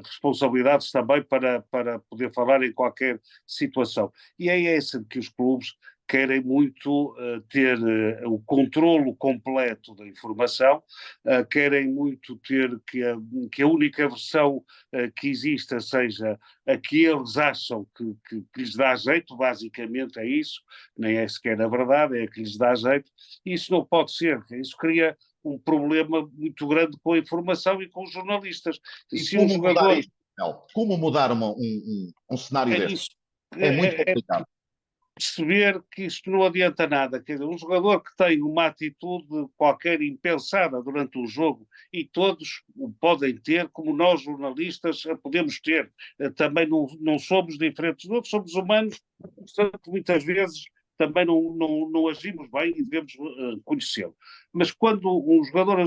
S3: responsabilidades também para poder falar em qualquer situação. E é essa que os clubes querem muito ter o controlo completo da informação, querem muito ter que a única versão que exista seja a que eles acham que lhes dá jeito, basicamente é isso, nem é sequer a verdade, é a que lhes dá jeito, e isso não pode ser, isso cria um problema muito grande com a informação e com os jornalistas.
S1: E se como mudar isto, como mudar um cenário deste?
S3: Isso,
S1: é muito complicado.
S3: Perceber que isto não adianta nada. Quer dizer, um jogador que tem uma atitude qualquer impensada durante um jogo, e todos o podem ter, como nós jornalistas a podemos ter. Também não somos diferentes dos outros, somos humanos, portanto muitas vezes também não agimos bem e devemos conhecê-lo. Mas quando um jogador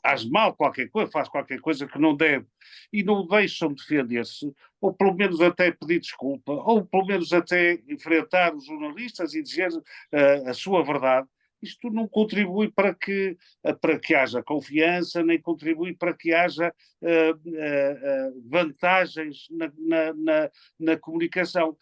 S3: age mal qualquer coisa, faz qualquer coisa que não deve, e não deixam defender-se, ou pelo menos até pedir desculpa, ou pelo menos até enfrentar os jornalistas e dizer a sua verdade, isto não contribui para que haja confiança, nem contribui para que haja vantagens na comunicação.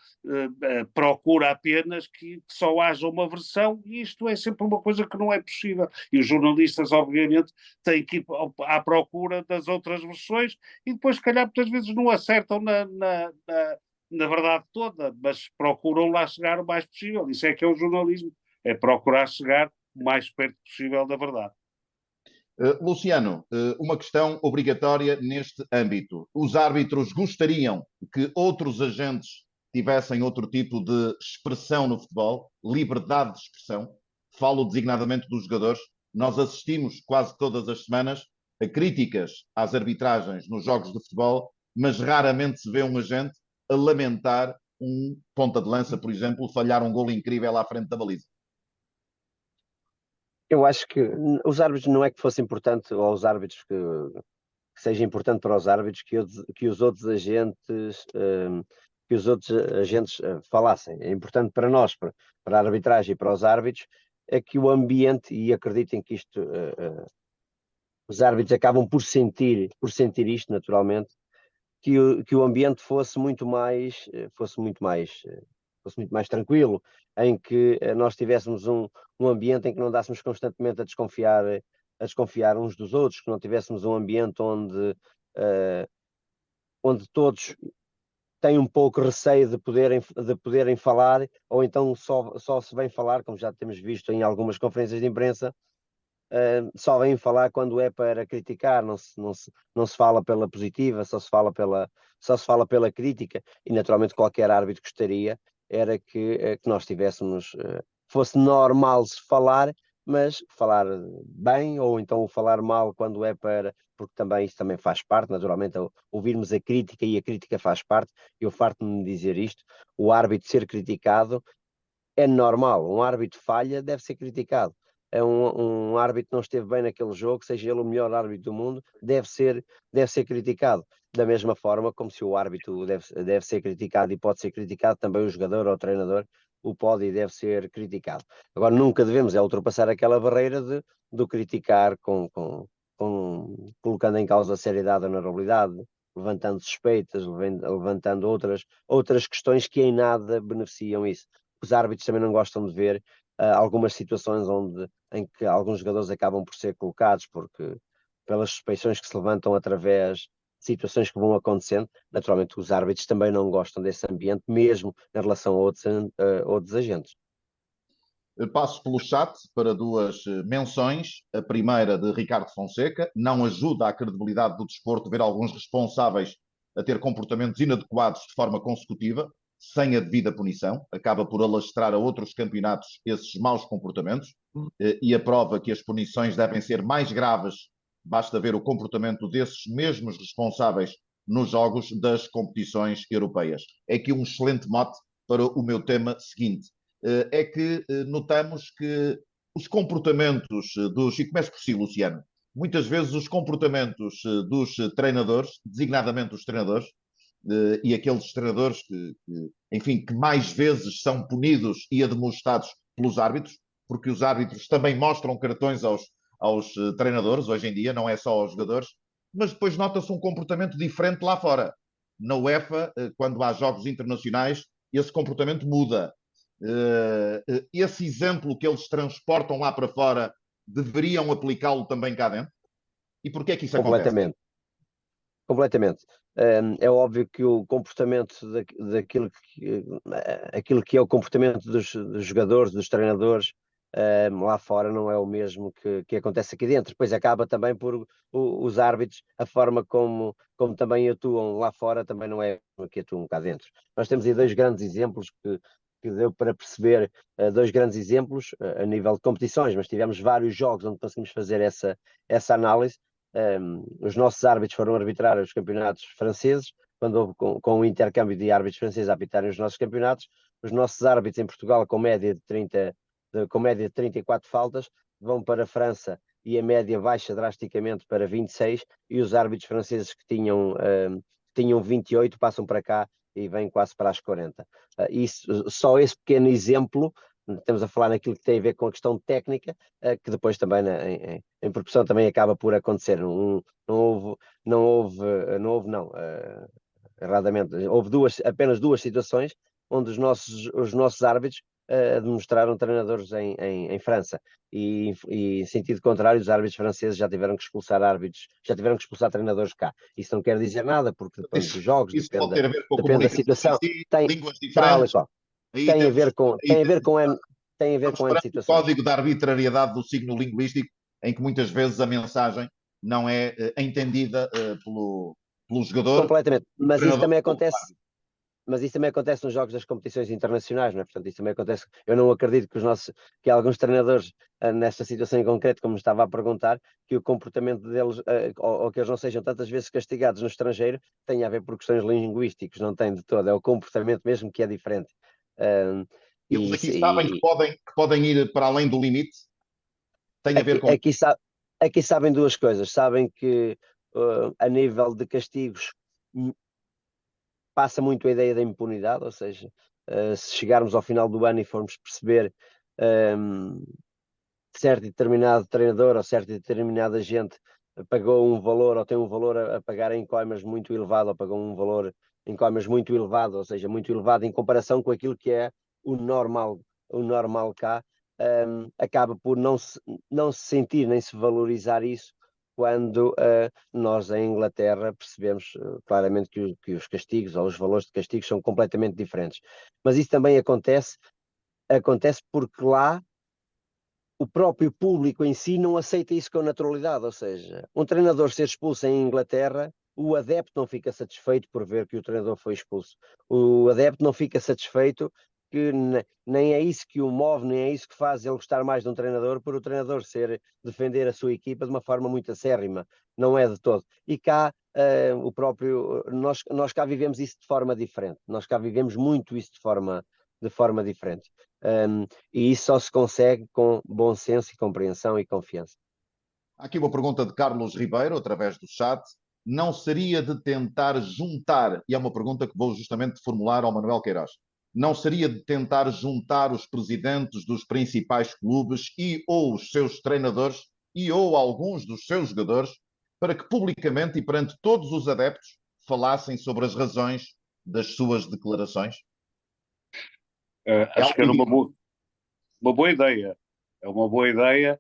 S3: Procura apenas que só haja uma versão, e isto é sempre uma coisa que não é possível. E os jornalistas, obviamente, têm que ir à procura das outras versões e depois, se calhar, muitas vezes não acertam na verdade toda, mas procuram lá chegar o mais possível. Isso é que é o jornalismo, é procurar chegar o mais perto possível da verdade.
S1: Luciano, uma questão obrigatória neste âmbito. Os árbitros gostariam que outros agentes tivessem outro tipo de expressão no futebol, liberdade de expressão? Falo designadamente dos jogadores. Nós assistimos quase todas as semanas a críticas às arbitragens nos jogos de futebol, mas raramente se vê um agente a lamentar um ponta de lança, por exemplo, falhar um golo incrível à frente da baliza.
S2: Eu acho que os árbitros não é que fosse importante, ou os árbitros que seja importante para os árbitros que os outros agentes falassem. É importante para nós, para a arbitragem e para os árbitros, é que o ambiente, e acreditem que isto os árbitros acabam por sentir isto naturalmente, que o ambiente fosse muito mais tranquilo, em que nós tivéssemos um ambiente em que não dássemos constantemente a desconfiar uns dos outros, que não tivéssemos um ambiente onde todos têm um pouco receio de poderem falar, ou então só se vem falar, como já temos visto em algumas conferências de imprensa, só vêm falar quando é para criticar, não se fala pela positiva, só se fala pela crítica, e naturalmente qualquer árbitro gostaria era que nós tivéssemos, fosse normal se falar, mas falar bem ou então falar mal quando é para, porque também isso também faz parte, naturalmente, ouvirmos a crítica e a crítica faz parte. Eu farto-me de dizer isto, o árbitro ser criticado é normal, um árbitro falha, deve ser criticado. É um árbitro não esteve bem naquele jogo, seja ele o melhor árbitro do mundo, deve ser criticado. Da mesma forma como se o árbitro deve ser criticado e pode ser criticado, também o jogador ou o treinador o pode e deve ser criticado. Agora, nunca devemos ultrapassar aquela barreira de criticar colocando em causa a seriedade da honorabilidade, levantando suspeitas, levantando outras questões que em nada beneficiam isso. Os árbitros também não gostam de ver algumas situações em que alguns jogadores acabam por ser colocados pelas suspeições que se levantam através de situações que vão acontecendo. Naturalmente, os árbitros também não gostam desse ambiente, mesmo em relação a outros agentes.
S1: Passo pelo chat para duas menções. A primeira de Ricardo Fonseca. Não ajuda à credibilidade do desporto ver alguns responsáveis a ter comportamentos inadequados de forma consecutiva, sem a devida punição. Acaba por alastrar a outros campeonatos esses maus comportamentos. E a prova que as punições devem ser mais graves, basta ver o comportamento desses mesmos responsáveis nos jogos das competições europeias. É aqui um excelente mote para o meu tema seguinte. É que notamos que os comportamentos dos, e começo por si, Luciano, muitas vezes os comportamentos dos treinadores, designadamente os treinadores, e aqueles treinadores enfim, que mais vezes são punidos e admoestados pelos árbitros, porque os árbitros também mostram cartões aos treinadores, hoje em dia, não é só aos jogadores, mas depois nota-se um comportamento diferente lá fora. Na UEFA, quando há jogos internacionais, esse comportamento muda. Esse exemplo que eles transportam lá para fora, deveriam aplicá-lo também cá dentro? E porquê é que isso acontece?
S2: Completamente. É óbvio que o comportamento aquilo que é o comportamento dos jogadores, dos treinadores, lá fora não é o mesmo que acontece aqui dentro. Depois acaba também por os árbitros, a forma como também atuam lá fora também não é o que atuam cá dentro. Nós temos aí dois grandes exemplos que deu para perceber, dois grandes exemplos a nível de competições, mas tivemos vários jogos onde conseguimos fazer essa análise. Os nossos árbitros foram arbitrar os campeonatos franceses, quando houve com o intercâmbio de árbitros franceses a apitarem os nossos campeonatos. Os nossos árbitros em Portugal, com média de 34 faltas, vão para a França e a média baixa drasticamente para 26, e os árbitros franceses que tinham 28 passam para cá e vêm quase para as 40. Só esse pequeno exemplo, estamos a falar naquilo que tem a ver com a questão técnica, que depois também em proporção também acaba por acontecer. Erradamente, houve apenas duas situações onde os nossos árbitros demonstraram treinadores em França, e em sentido contrário, os árbitros franceses já tiveram que expulsar treinadores cá. Isso não quer dizer nada, porque depende dos jogos,
S1: isso pode ter a ver com a
S2: depende da
S1: comunicação
S2: situação.
S1: em si, línguas diferentes.
S2: Tem a ver com N situações.
S1: O código da arbitrariedade do signo linguístico, em que muitas vezes a mensagem não é entendida pelo jogador.
S2: Completamente. Mas isso também acontece. Mas isso também acontece nos jogos das competições internacionais, não é? Portanto, isso também acontece. Eu não acredito que alguns treinadores, nesta situação em concreto, como estava a perguntar, que o comportamento deles, ou que eles não sejam tantas vezes castigados no estrangeiro, tenha a ver por questões linguísticas, não tem de todo. É o comportamento mesmo que é diferente.
S1: Eles aqui sabem que podem ir para além do limite. Tem a ver com...
S2: Aqui sabem duas coisas. Sabem que, a nível de castigos, passa muito a ideia da impunidade, ou seja, se chegarmos ao final do ano e formos perceber certo determinado treinador ou certo determinada gente pagou um valor ou tem um valor a pagar em coimas muito elevado, ou pagou um valor em coimas muito elevado, ou seja, muito elevado em comparação com aquilo que é o normal cá, acaba por não se sentir nem se valorizar isso, quando nós em Inglaterra percebemos claramente que os castigos ou os valores de castigos são completamente diferentes. Mas isso também acontece porque lá o próprio público em si não aceita isso com naturalidade, ou seja, um treinador ser expulso em Inglaterra, o adepto não fica satisfeito por ver que o treinador foi expulso. O adepto não fica satisfeito que nem é isso que o move, nem é isso que faz ele gostar mais de um treinador, por o treinador defender a sua equipa de uma forma muito acérrima, não é de todo. E cá, o próprio, nós cá vivemos isso de forma diferente, nós cá vivemos muito isso de forma diferente. E isso só se consegue com bom senso e compreensão e confiança.
S1: Há aqui uma pergunta de Carlos Ribeiro, através do chat. Não seria de tentar juntar, e é uma pergunta que vou justamente formular ao Manuel Queiroz, não seria de tentar juntar os presidentes dos principais clubes e ou os seus treinadores e ou alguns dos seus jogadores para que publicamente e perante todos os adeptos falassem sobre as razões das suas declarações?
S3: Acho que era uma boa ideia. É uma boa ideia.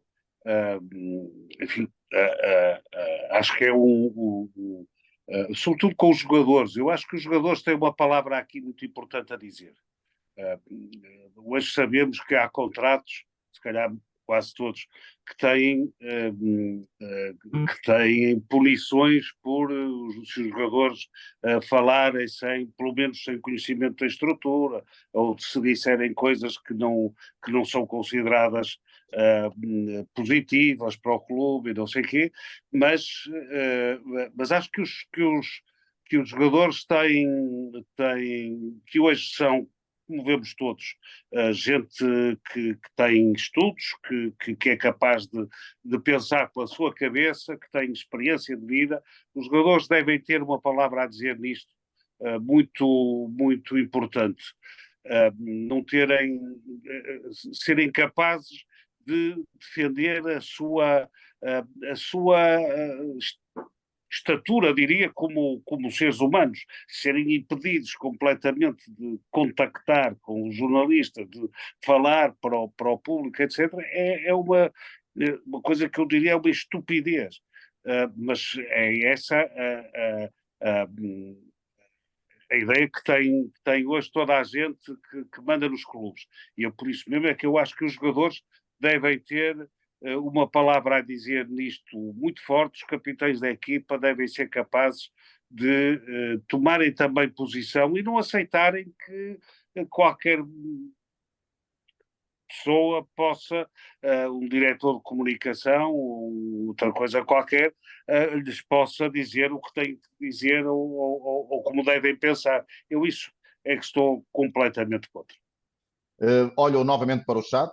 S3: Enfim, acho que é sobretudo com os jogadores. Eu acho que os jogadores têm uma palavra aqui muito importante a dizer. Hoje sabemos que há contratos, se calhar quase todos, que têm punições por os jogadores falarem pelo menos sem conhecimento da estrutura, ou se disserem coisas que não são consideradas positivas para o clube e não sei o quê, mas acho que os jogadores que hoje são, como vemos todos, gente que tem estudos, que é capaz de pensar pela sua cabeça, que tem experiência de vida. Os jogadores devem ter uma palavra a dizer nisto, muito, muito importante. Não serem capazes de defender a sua estatura, diria, como seres humanos, serem impedidos completamente de contactar com o jornalista, de falar para o público, etc., é uma coisa que eu diria é uma estupidez. Mas é essa a ideia que tem hoje toda a gente que manda nos clubes. E é por isso mesmo é que eu acho que os jogadores devem ter uma palavra a dizer nisto muito forte. Os capitães da equipa devem ser capazes de tomarem também posição e não aceitarem que qualquer pessoa possa, um diretor de comunicação ou outra coisa qualquer, lhes possa dizer o que têm que dizer ou como devem pensar. Eu isso é que estou completamente contra.
S1: Olho novamente para o chat.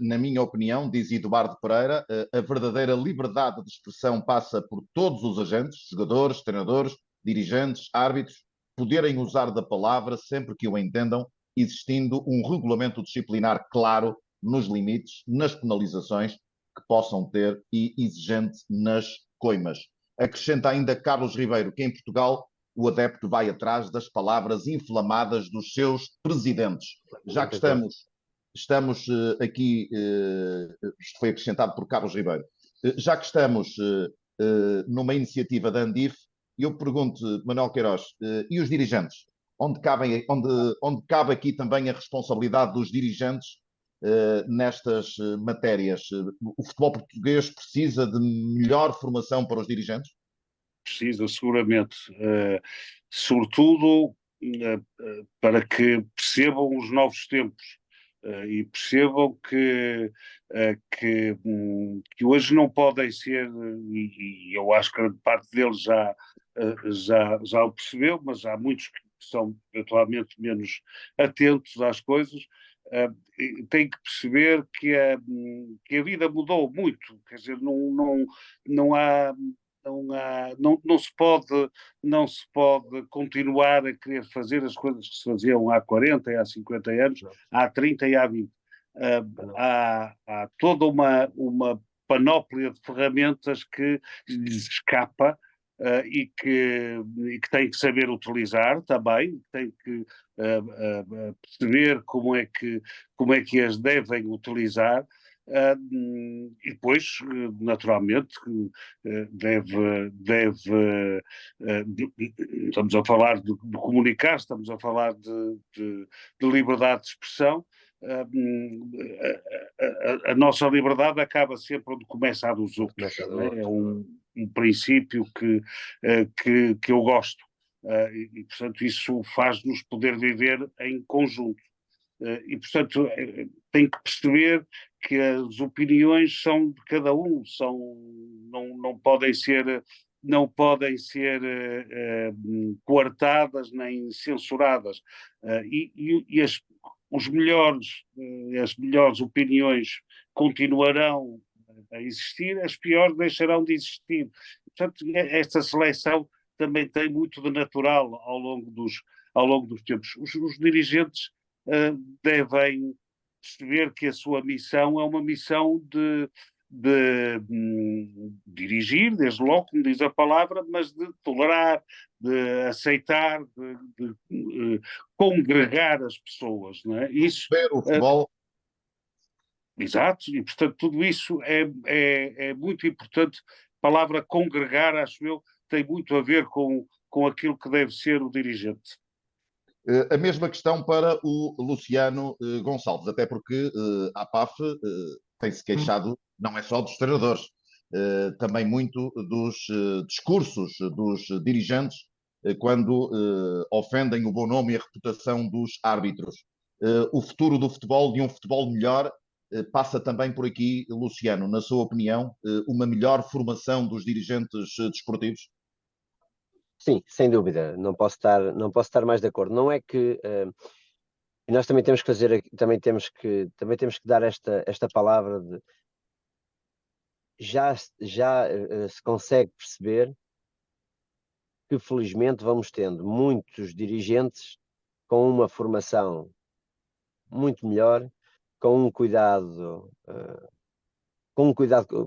S1: Na minha opinião, diz Eduardo Pereira, a verdadeira liberdade de expressão passa por todos os agentes, jogadores, treinadores, dirigentes, árbitros, poderem usar da palavra sempre que o entendam, existindo um regulamento disciplinar claro nos limites, nas penalizações que possam ter e exigente nas coimas. Acrescenta ainda Carlos Ribeiro que em Portugal o adepto vai atrás das palavras inflamadas dos seus presidentes. Já que estamos aqui, isto foi acrescentado por Carlos Ribeiro, já que estamos numa iniciativa da Andif, eu pergunto, Manuel Queiroz, e os dirigentes? Onde cabe aqui também a responsabilidade dos dirigentes nestas matérias? O futebol português precisa de melhor formação para os dirigentes?
S3: Precisa, seguramente, sobretudo para que percebam os novos tempos e percebam que hoje não podem ser, e eu acho que grande parte deles já o percebeu, mas há muitos que são eventualmente menos atentos às coisas. Tem que perceber que a vida mudou muito, quer dizer, não há. Não se pode continuar a querer fazer as coisas que se faziam há 40 e há 50 anos, há 30 e há 20. Há toda uma panóplia de ferramentas que lhes escapa e que tem que saber utilizar também, tem que perceber como é que as devem utilizar. E depois, naturalmente, estamos a falar de comunicar, estamos a falar de liberdade de expressão. A nossa liberdade acaba sempre onde começa a dos outros. É um princípio que eu gosto. E, portanto, isso faz-nos poder viver em conjunto. E, portanto, tem que perceber que as opiniões são de cada um, não podem ser, não podem ser coartadas nem censuradas. E as melhores opiniões continuarão a existir, as piores deixarão de existir. Portanto, esta seleção também tem muito de natural ao longo dos tempos. Os dirigentes devem perceber que a sua missão é uma missão de dirigir, desde logo, como diz a palavra, mas de tolerar, de aceitar, de congregar as pessoas, não é? Isso,
S1: Ver o futebol.
S3: exato, e portanto tudo isso é muito importante. A palavra congregar, acho eu, tem muito a ver com aquilo que deve ser o dirigente.
S1: A mesma questão para o Luciano Gonçalves, até porque a APAF tem-se queixado, não é só dos treinadores, também muito dos discursos dos dirigentes quando ofendem o bom nome e a reputação dos árbitros. O futuro do futebol, de um futebol melhor, passa também por aqui, Luciano, na sua opinião, uma melhor formação dos dirigentes desportivos?
S2: Sim, sem dúvida, não posso estar mais de acordo. Não é que nós também temos que fazer, também temos que dar esta palavra de já se consegue perceber que felizmente vamos tendo muitos dirigentes com uma formação muito melhor, com um cuidado com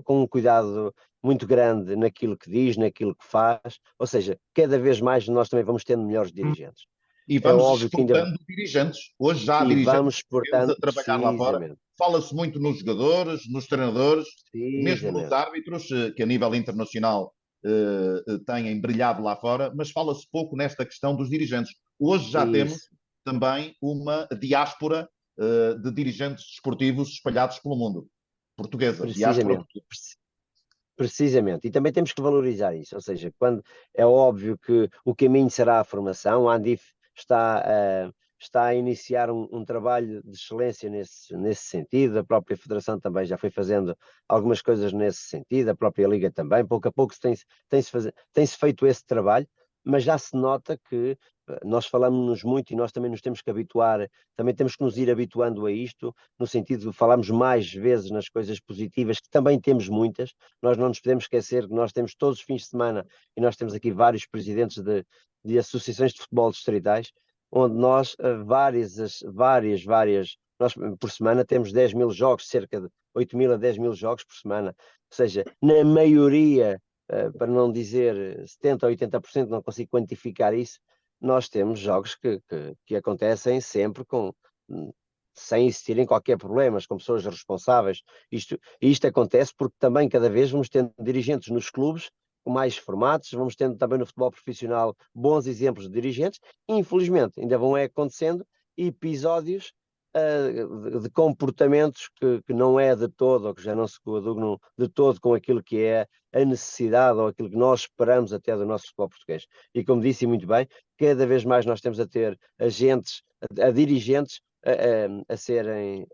S2: um cuidado muito grande naquilo que diz, naquilo que faz, ou seja, cada vez mais nós também vamos tendo melhores dirigentes.
S1: E
S2: É
S1: vamos
S2: óbvio que ainda
S1: exportando dirigentes. Hoje já há
S2: e
S1: dirigentes
S2: vamos exportando
S1: a trabalhar lá fora.
S2: precisamente,
S1: Fala-se muito nos jogadores, nos treinadores, mesmo nos
S2: precisamente.
S1: árbitros, que a nível internacional têm brilhado lá fora, mas fala-se pouco nesta questão dos dirigentes. Hoje já temos
S2: Isso,
S1: também uma diáspora de dirigentes desportivos espalhados pelo mundo. Portuguesa, diáspora
S2: precisamente,
S1: portuguesa.
S2: precisamente. E também temos que valorizar isso, ou seja, quando é óbvio que o caminho será a formação, a Andif está a iniciar um trabalho de excelência nesse sentido, a própria Federação também já foi fazendo algumas coisas nesse sentido, a própria Liga também, pouco a pouco tem-se feito esse trabalho, mas já se nota que nós falamos-nos muito e nós também nos temos que habituar, também temos que nos ir habituando a isto, no sentido de falarmos mais vezes nas coisas positivas, que também temos muitas. Nós não nos podemos esquecer que nós temos todos os fins de semana, e nós temos aqui vários presidentes de associações de futebol distritais, onde nós, nós por semana temos 10 mil jogos, cerca de 8 mil a 10 mil jogos por semana. Ou seja, na maioria, para não dizer 70% ou 80%, não consigo quantificar isso, nós temos jogos que acontecem sempre sem existirem qualquer problema, com pessoas responsáveis. Isto acontece porque também cada vez vamos tendo dirigentes nos clubes mais formatos, vamos tendo também no futebol profissional bons exemplos de dirigentes, e infelizmente ainda vão acontecendo episódios de comportamentos que não é de todo, ou que já não se coadunam de todo com aquilo que é a necessidade ou aquilo que nós esperamos até do nosso futebol português. E como disse muito bem, cada vez mais nós temos a ter agentes, a dirigentes a serem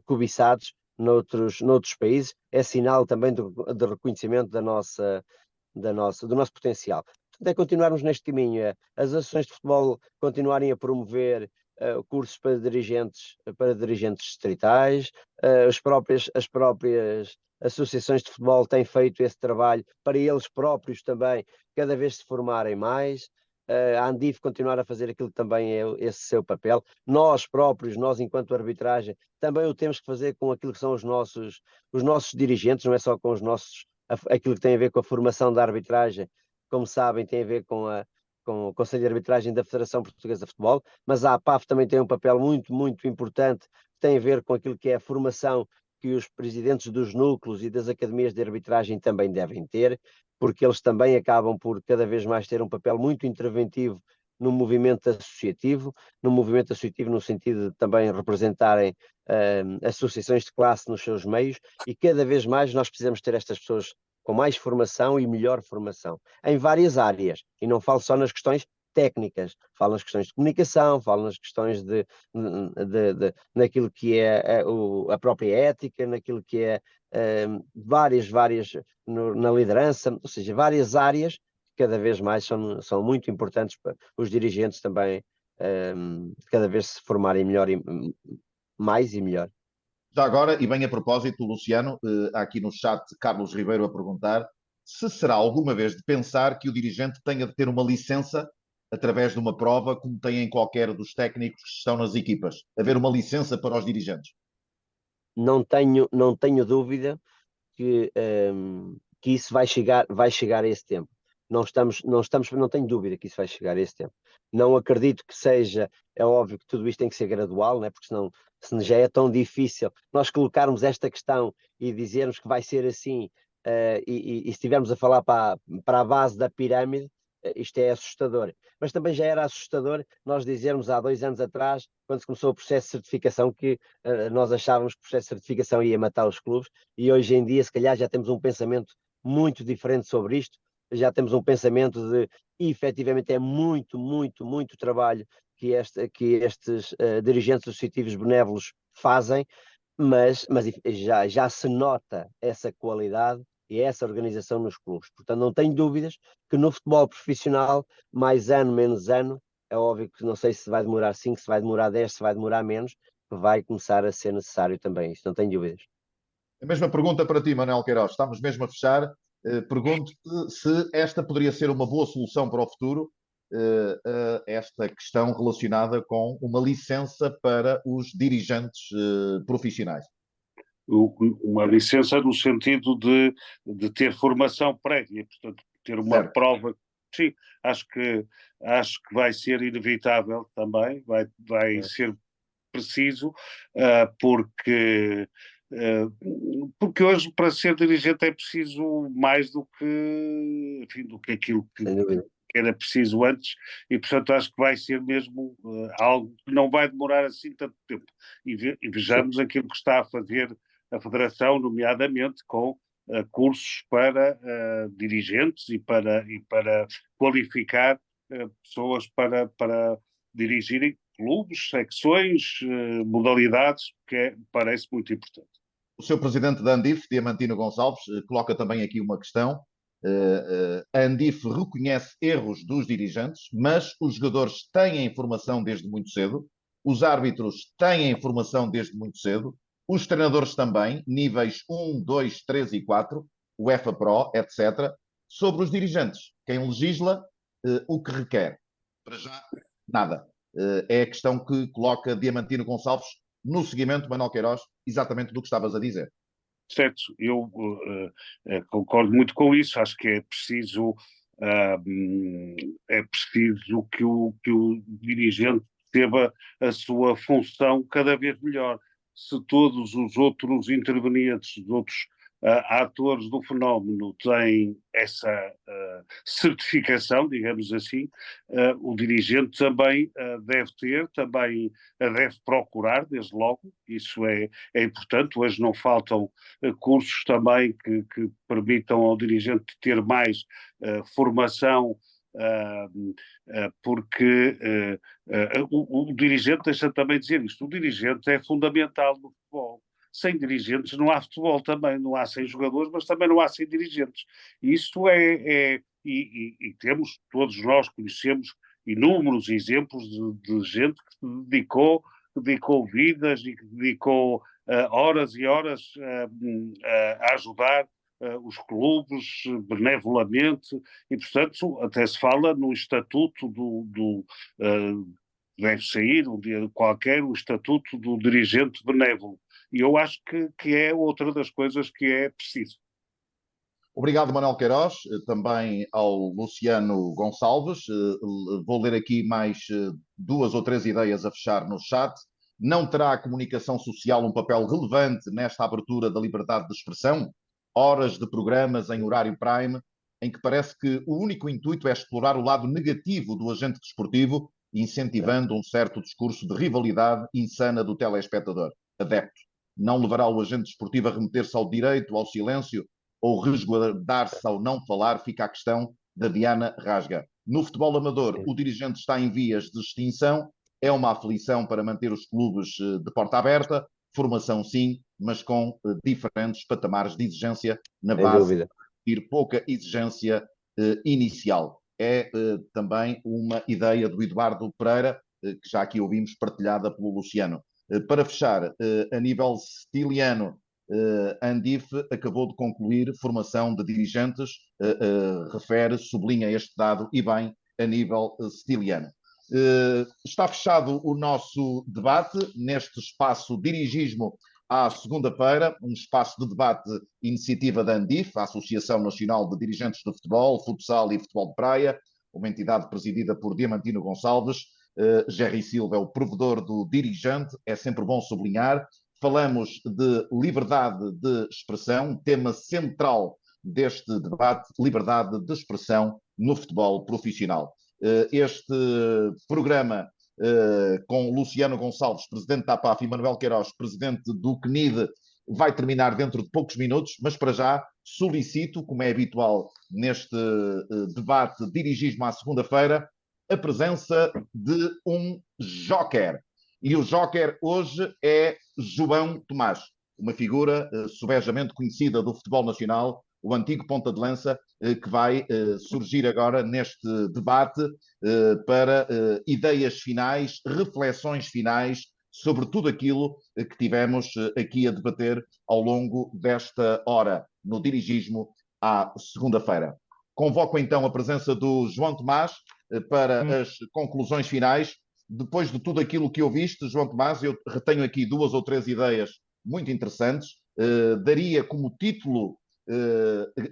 S2: cobiçados noutros países, é sinal também de reconhecimento do nosso potencial. Portanto, é continuarmos neste caminho, as associações de futebol continuarem a promover cursos para dirigentes distritais, as próprias associações de futebol têm feito esse trabalho para eles próprios também, cada vez se formarem mais. A Andif continuar a fazer aquilo que também é esse seu papel. Nós próprios, nós enquanto arbitragem, também o temos que fazer com aquilo que são os nossos dirigentes, não é só com aquilo que tem a ver com a formação da arbitragem, como sabem, tem a ver com o Conselho de Arbitragem da Federação Portuguesa de Futebol, mas a APAF também tem um papel muito, muito importante, que tem a ver com aquilo que é a formação que os presidentes dos núcleos e das academias de arbitragem também devem ter, porque eles também acabam por cada vez mais ter um papel muito interventivo no movimento associativo no sentido de também representarem associações de classe nos seus meios, e cada vez mais nós precisamos ter estas pessoas com mais formação e melhor formação, em várias áreas, e não falo só nas questões técnicas, falo nas questões de comunicação, falo nas questões naquilo que é a própria ética, naquilo que é várias, na liderança, ou seja, várias áreas que cada vez mais são muito importantes para os dirigentes também, cada vez se formarem melhor mais e melhor.
S1: Já agora, e bem a propósito, Luciano, há aqui no chat Carlos Ribeiro a perguntar se será alguma vez de pensar que o dirigente tenha de ter uma licença através de uma prova, como tem em qualquer dos técnicos que estão nas equipas. Haver uma licença para os dirigentes.
S2: Não tenho dúvida que isso vai chegar a esse tempo. Não tenho dúvida que isso vai chegar a esse tempo. Não acredito que seja, é óbvio que tudo isto tem que ser gradual, né? Porque senão se já é tão difícil nós colocarmos esta questão e dizermos que vai ser assim, e se estivermos a falar para a base da pirâmide, isto é assustador. Mas também já era assustador nós dizermos há 2 anos atrás, quando se começou o processo de certificação, que nós achávamos que o processo de certificação ia matar os clubes, e hoje em dia, se calhar, já temos um pensamento muito diferente sobre isto, já temos um pensamento de, efetivamente, é muito, muito, muito trabalho que estes dirigentes associativos benévolos fazem, mas já se nota essa qualidade e essa organização nos clubes. Portanto, não tenho dúvidas que no futebol profissional, mais ano, menos ano, é óbvio que não sei se vai demorar 5, se vai demorar 10, se vai demorar menos, vai começar a ser necessário também, isso não tenho dúvidas.
S1: A mesma pergunta para ti, Manuel Queiroz. Estamos mesmo a fechar. Pergunto-te se esta poderia ser uma boa solução para o futuro, esta questão relacionada com uma licença para os dirigentes profissionais.
S3: Uma licença no sentido de ter formação prévia, portanto, ter uma
S1: Certo.
S3: prova. Sim, acho que vai ser inevitável também, vai ser preciso, porque hoje para ser dirigente é preciso mais do que, enfim, do que aquilo que era preciso antes, e portanto acho que vai ser mesmo algo que não vai demorar assim tanto tempo. E vejamos aquilo que está a fazer a Federação, nomeadamente com cursos para dirigentes e para qualificar pessoas para dirigirem clubes, secções, modalidades, que parece muito importante.
S1: O seu presidente da Andif, Diamantino Gonçalves, coloca também aqui uma questão. A Andif reconhece erros dos dirigentes, mas os jogadores têm a informação desde muito cedo, os árbitros têm a informação desde muito cedo, os treinadores também, níveis 1, 2, 3 e 4, UEFA Pro, etc., sobre os dirigentes. Quem legisla, o que requer? Para já, nada. É a questão que coloca Diamantino Gonçalves no seguimento, Manuel Queiroz, exatamente do que estavas a dizer.
S3: Certo, eu concordo muito com isso, acho que é preciso que o dirigente perceba a sua função cada vez melhor. Se todos os outros intervenientes, os outros atores do fenómeno têm essa certificação, digamos assim, o dirigente também deve ter, também deve procurar, desde logo, isso é importante. Hoje não faltam cursos também que permitam ao dirigente ter mais formação, porque o dirigente, deixa também dizer isto, o dirigente é fundamental no futebol. Sem dirigentes não há futebol também, não há sem jogadores, mas também não há sem dirigentes. Isto e temos, todos nós conhecemos inúmeros exemplos de gente que se dedicou vidas e que dedicou horas e horas a ajudar os clubes benevolamente, e portanto até se fala no estatuto deve sair um dia qualquer o estatuto do dirigente benévolo, e eu acho que é outra das coisas que é preciso.
S1: Obrigado, Manuel Queiroz, também ao Luciano Gonçalves. Vou ler aqui mais 2 ou 3 ideias a fechar no chat. Não terá a comunicação social um papel relevante nesta abertura da liberdade de expressão? Horas de programas em horário prime, em que parece que o único intuito é explorar o lado negativo do agente desportivo, incentivando um certo discurso de rivalidade insana do telespectador. Adepto. Não levará o agente desportivo a remeter-se ao direito, ao silêncio, ou resguardar-se ao não falar? Fica a questão da Diana Rasga. No futebol amador, o dirigente está em vias de extinção, é uma aflição para manter os clubes de porta aberta, formação sim, mas com diferentes patamares de exigência na base, de pouca exigência inicial. É também uma ideia do Eduardo Pereira, que já aqui ouvimos partilhada pelo Luciano. Para fechar, a nível stiliano, a Andif acabou de concluir formação de dirigentes, refere, sublinha este dado e bem a nível stiliano. Está fechado o nosso debate neste espaço Dirigismo à segunda-feira, um espaço de debate iniciativa da Andif, a Associação Nacional de Dirigentes de Futebol, Futsal e Futebol de Praia, uma entidade presidida por Diamantino Gonçalves. Jerry Silva é o provedor do dirigente, é sempre bom sublinhar. Falamos de liberdade de expressão, tema central deste debate, liberdade de expressão no futebol profissional. Este programa com Luciano Gonçalves, presidente da APAF, e Manuel Queiroz, presidente do CNID, vai terminar dentro de poucos minutos, mas para já solicito, como é habitual neste debate Dirigismo à segunda-feira, a presença de um joker. E o joker hoje é João Tomás, uma figura subejamente conhecida do futebol nacional, o antigo ponta de lança, que vai surgir agora neste debate para ideias finais, reflexões finais sobre tudo aquilo que tivemos aqui a debater ao longo desta hora, no Dirigismo à segunda-feira. Convoco então a presença do João Tomás para as conclusões finais. Depois de tudo aquilo que ouviste, João Tomás, eu retenho aqui 2 ou 3 ideias muito interessantes. Daria como título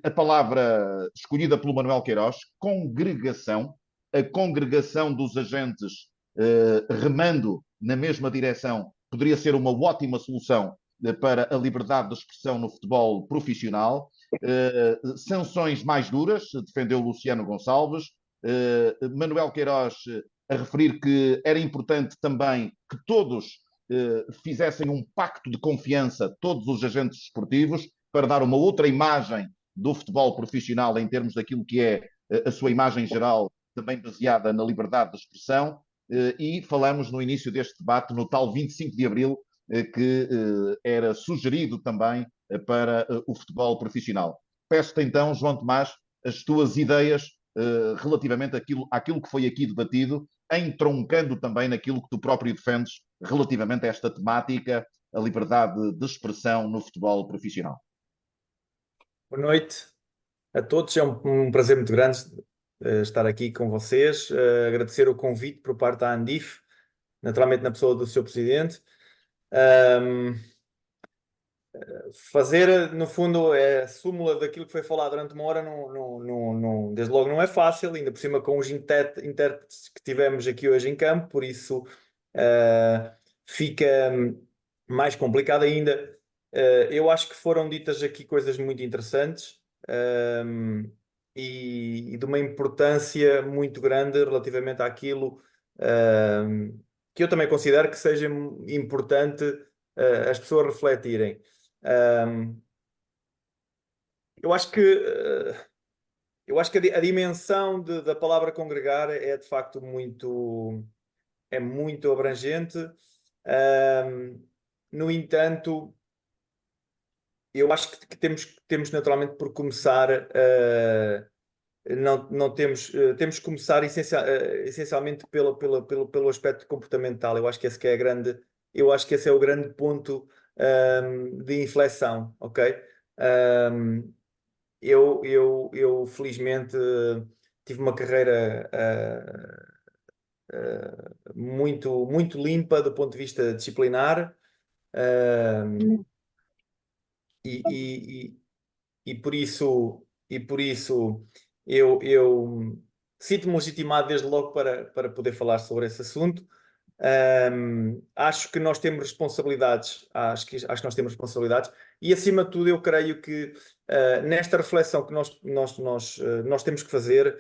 S1: a palavra escolhida pelo Manuel Queiroz, congregação, a congregação dos agentes remando na mesma direção poderia ser uma ótima solução para a liberdade de expressão no futebol profissional. Sanções mais duras, defendeu Luciano Gonçalves. Manuel Queiroz a referir que era importante também que todos fizessem um pacto de confiança, todos os agentes esportivos, para dar uma outra imagem do futebol profissional em termos daquilo que é a sua imagem geral, também baseada na liberdade de expressão. E falamos no início deste debate, no tal 25 de Abril, que era sugerido também para o futebol profissional. Peço-te então, João Tomás, as tuas ideias relativamente àquilo que foi aqui debatido, entroncando também naquilo que tu próprio defendes relativamente a esta temática, a liberdade de expressão no futebol profissional.
S4: Boa noite a todos, é um prazer muito grande estar aqui com vocês, agradecer o convite por parte da Andif, naturalmente na pessoa do seu presidente. Fazer, no fundo, a súmula daquilo que foi falado durante uma hora, desde logo não é fácil, ainda por cima com os intérpretes que tivemos aqui hoje em campo, por isso fica mais complicado ainda. Eu acho que foram ditas aqui coisas muito interessantes e de uma importância muito grande relativamente àquilo que eu também considero que seja importante as pessoas refletirem. Eu acho que a dimensão da palavra congregar é de facto muito abrangente. No entanto, eu acho que temos naturalmente por começar. Temos que começar essencialmente pelo aspecto comportamental. Eu acho que esse é o grande ponto de inflexão, ok? Eu felizmente tive uma carreira muito limpa do ponto de vista disciplinar e por isso eu sinto-me legitimado desde logo para poder falar sobre esse assunto. Acho que nós temos responsabilidades, acho que nós temos responsabilidades e acima de tudo eu creio que nesta reflexão que nós temos que fazer,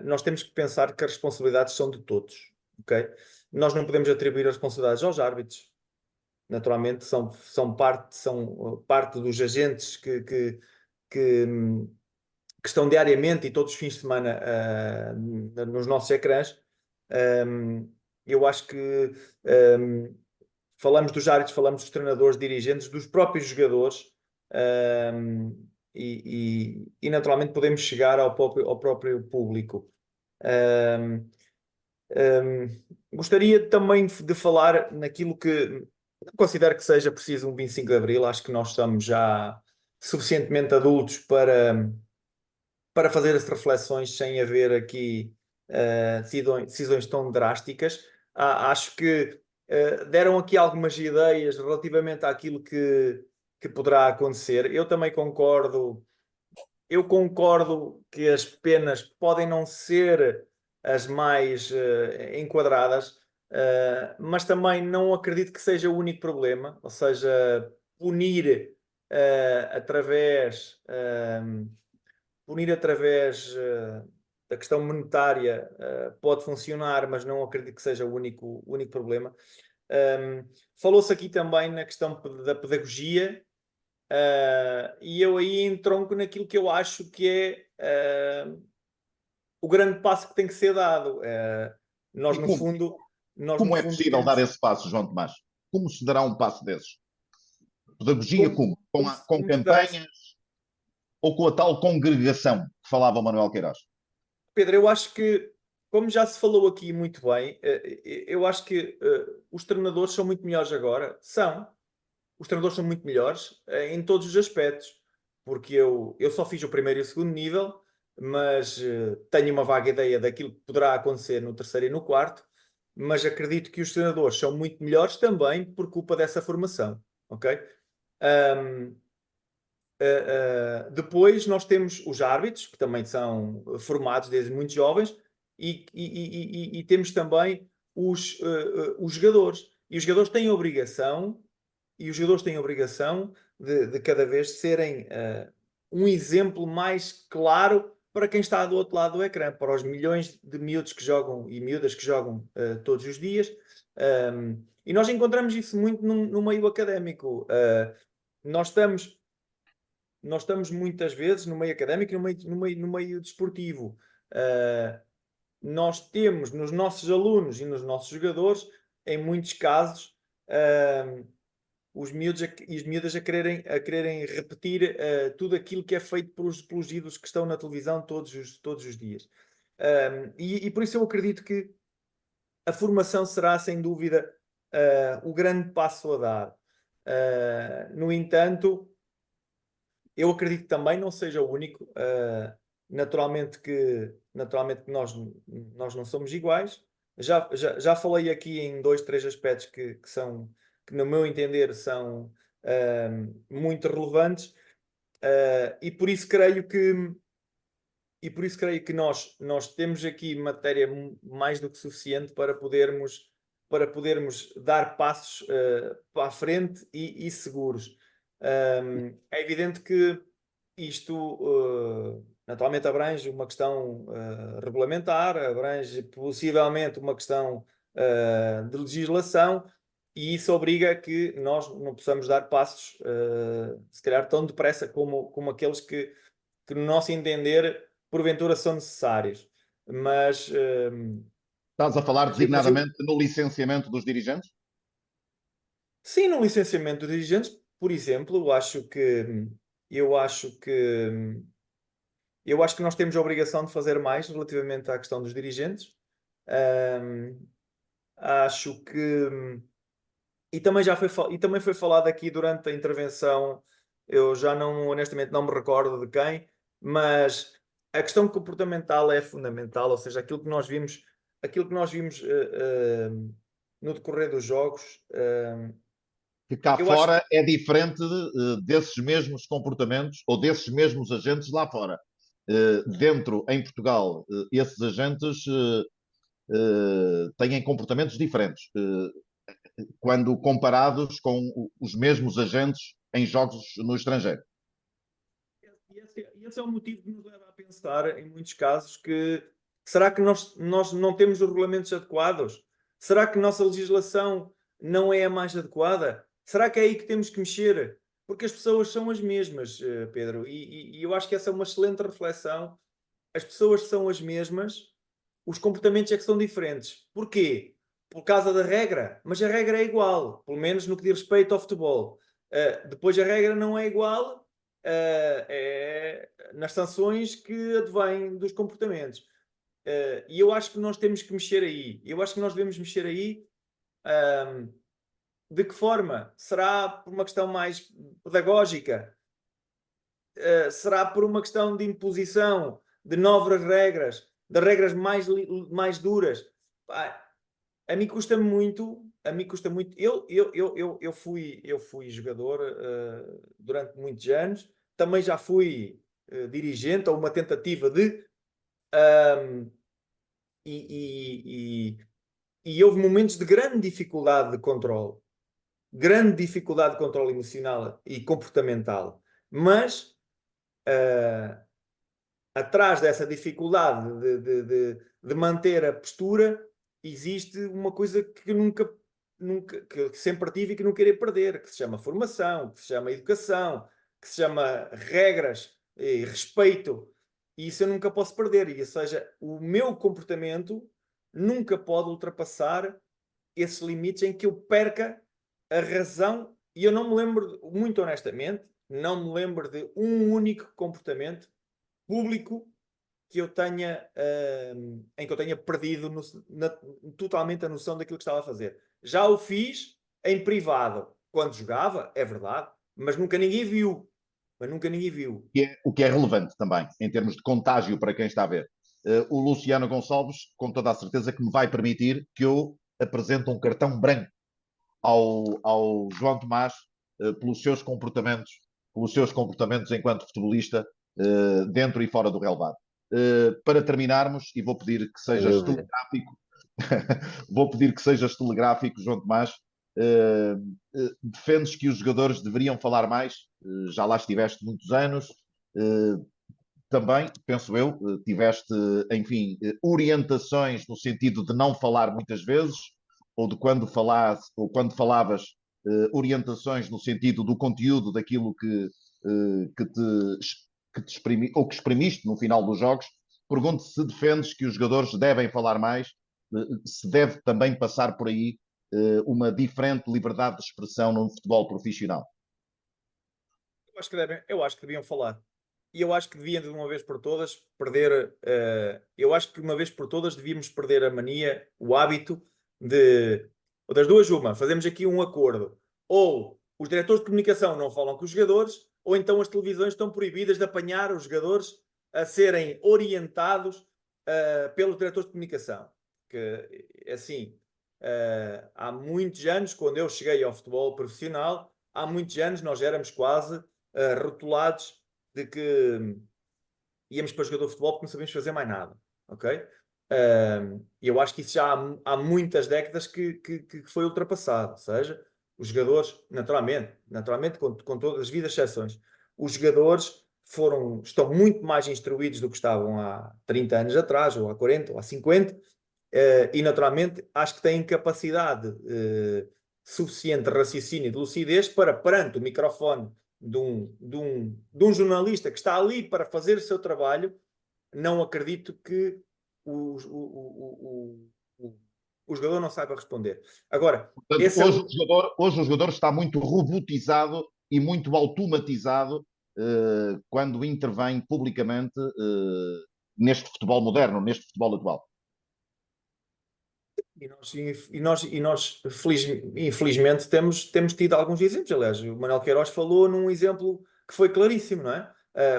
S4: nós temos que pensar que as responsabilidades são de todos, ok? Nós não podemos atribuir as responsabilidades aos árbitros, naturalmente são parte dos agentes que que estão diariamente e todos os fins de semana nos nossos ecrãs. Eu acho que falamos dos árbitros, falamos dos treinadores, dirigentes, dos próprios jogadores, e naturalmente podemos chegar ao próprio público. Gostaria também de falar naquilo que não considero que seja preciso um 25 de Abril. Acho que nós estamos já suficientemente adultos para fazer as reflexões sem haver aqui decisões tão drásticas. Acho que deram aqui algumas ideias relativamente àquilo que poderá acontecer. Eu também concordo. Eu concordo que as penas podem não ser as mais enquadradas, mas também não acredito que seja o único problema. Ou seja, punir através da questão monetária pode funcionar, mas não acredito que seja o único problema. Falou-se aqui também na questão da pedagogia, e eu aí entronco naquilo que eu acho que é o grande passo que tem que ser dado. Nós, no fundo...
S1: Como é possível dar esse passo, João Tomás? Como se dará um passo desses? Pedagogia como? Com campanhas ou com a tal congregação que falava o Manuel Queiroz?
S4: Pedro, eu acho que, como já se falou aqui muito bem, eu acho que os treinadores são muito melhores agora. Os treinadores são muito melhores em todos os aspectos, porque eu só fiz o primeiro e o segundo nível, mas tenho uma vaga ideia daquilo que poderá acontecer no terceiro e no quarto, mas acredito que os treinadores são muito melhores também por culpa dessa formação, ok? Depois nós temos os árbitros, que também são formados desde muito jovens, e temos também os jogadores. E os jogadores têm a obrigação de cada vez serem um exemplo mais claro para quem está do outro lado do ecrã, para os milhões de miúdos que jogam e miúdas que jogam todos os dias. E nós encontramos isso muito no meio académico. Nós estamos muitas vezes no meio académico e no meio desportivo. Nós temos nos nossos alunos e nos nossos jogadores, em muitos casos, os miúdos e as miúdas a quererem repetir tudo aquilo que é feito pelos ídolos que estão na televisão todos os dias. E por isso eu acredito que a formação será, sem dúvida, o grande passo a dar. No entanto, eu acredito que também não seja o único. Naturalmente que nós não somos iguais. Já falei aqui em 2, 3 aspectos que no meu entender são muito relevantes, e por isso creio que nós temos aqui matéria mais do que suficiente para podermos dar passos para a frente e seguros. É evidente que isto naturalmente abrange uma questão regulamentar, abrange possivelmente uma questão de legislação, e isso obriga a que nós não possamos dar passos se calhar tão depressa como aqueles que no nosso entender porventura são necessários. Mas
S1: estás a falar designadamente no licenciamento dos dirigentes?
S4: Sim, no licenciamento dos dirigentes, por exemplo, eu acho que nós temos a obrigação de fazer mais relativamente à questão dos dirigentes. Acho que e também foi falado aqui durante a intervenção, eu já honestamente não me recordo de quem, mas a questão comportamental é fundamental, ou seja, aquilo que nós vimos no decorrer dos jogos.
S1: Que cá fora é diferente desses mesmos comportamentos ou desses mesmos agentes lá fora. Dentro, em Portugal, esses agentes têm comportamentos diferentes quando comparados com os mesmos agentes em jogos no estrangeiro.
S4: E esse é o motivo que nos leva a pensar, em muitos casos, que será que nós não temos os regulamentos adequados? Será que a nossa legislação não é a mais adequada? Será que é aí que temos que mexer? porque as pessoas são as mesmas, Pedro, e eu acho que essa é uma excelente reflexão. As pessoas são as mesmas, os comportamentos é que são diferentes. Porquê? Por causa da regra, mas a regra é igual, pelo menos no que diz respeito ao futebol. Depois a regra não é igual nas sanções que advêm dos comportamentos. E eu acho que nós temos que mexer aí. Eu acho que nós devemos mexer aí. De que forma? Será por uma questão mais pedagógica? Será por uma questão de imposição de novas regras, de regras mais duras? A mim custa muito. Eu fui jogador durante muitos anos. Também já fui dirigente, ou uma tentativa de... e houve momentos de grande dificuldade de controle emocional e comportamental, mas atrás dessa dificuldade de manter a postura existe uma coisa que que sempre tive e que não queria perder, que se chama formação, que se chama educação, que se chama regras e respeito, e isso eu nunca posso perder, ou seja, o meu comportamento nunca pode ultrapassar esses limites em que eu perca a razão. E eu não me lembro, muito honestamente, não me lembro de um único comportamento público que eu tenha, em que eu tenha perdido totalmente a noção daquilo que estava a fazer. Já o fiz em privado, quando jogava, é verdade, mas nunca ninguém viu.
S1: O que é relevante também, em termos de contágio para quem está a ver. O Luciano Gonçalves, com toda a certeza que me vai permitir que eu apresente um cartão branco ao João Tomás pelos seus comportamentos enquanto futebolista dentro e fora do relvado. Para terminarmos, e vou pedir que sejas telegráfico, João Tomás, defendes que os jogadores deveriam falar mais, já lá estiveste muitos anos, também, penso eu, tiveste, enfim, orientações no sentido de não falar muitas vezes, ou de quando falavas, orientações no sentido do conteúdo daquilo que exprimiste no final dos jogos. Pergunto se defendes que os jogadores devem falar mais, se deve também passar por aí uma diferente liberdade de expressão no futebol profissional.
S4: Eu acho que deviam falar. E eu acho que deviam, de uma vez por todas, perder... eu acho que, de uma vez por todas, devíamos perder a mania, o hábito de... Ou das duas, uma. Fazemos aqui um acordo. Ou os diretores de comunicação não falam com os jogadores, ou então as televisões estão proibidas de apanhar os jogadores a serem orientados pelos diretores de comunicação. Que, assim, há muitos anos, quando eu cheguei ao futebol profissional, há muitos anos nós éramos quase rotulados de que íamos para jogador de futebol porque não sabíamos fazer mais nada, ok? E eu acho que isso já há muitas décadas que foi ultrapassado, ou seja, os jogadores, naturalmente com todas as devidas exceções, os jogadores estão muito mais instruídos do que estavam há 30 anos atrás, ou há 40, ou há 50, e naturalmente acho que têm capacidade suficiente de raciocínio e de lucidez para, perante o microfone de um jornalista que está ali para fazer o seu trabalho, não acredito que o jogador não saiba responder. Agora,
S1: portanto, hoje o jogador está muito robotizado e muito automatizado quando intervém publicamente neste futebol moderno, neste futebol atual.
S4: E nós infelizmente, temos tido alguns exemplos. Aliás, o Manuel Queiroz falou num exemplo que foi claríssimo, não é?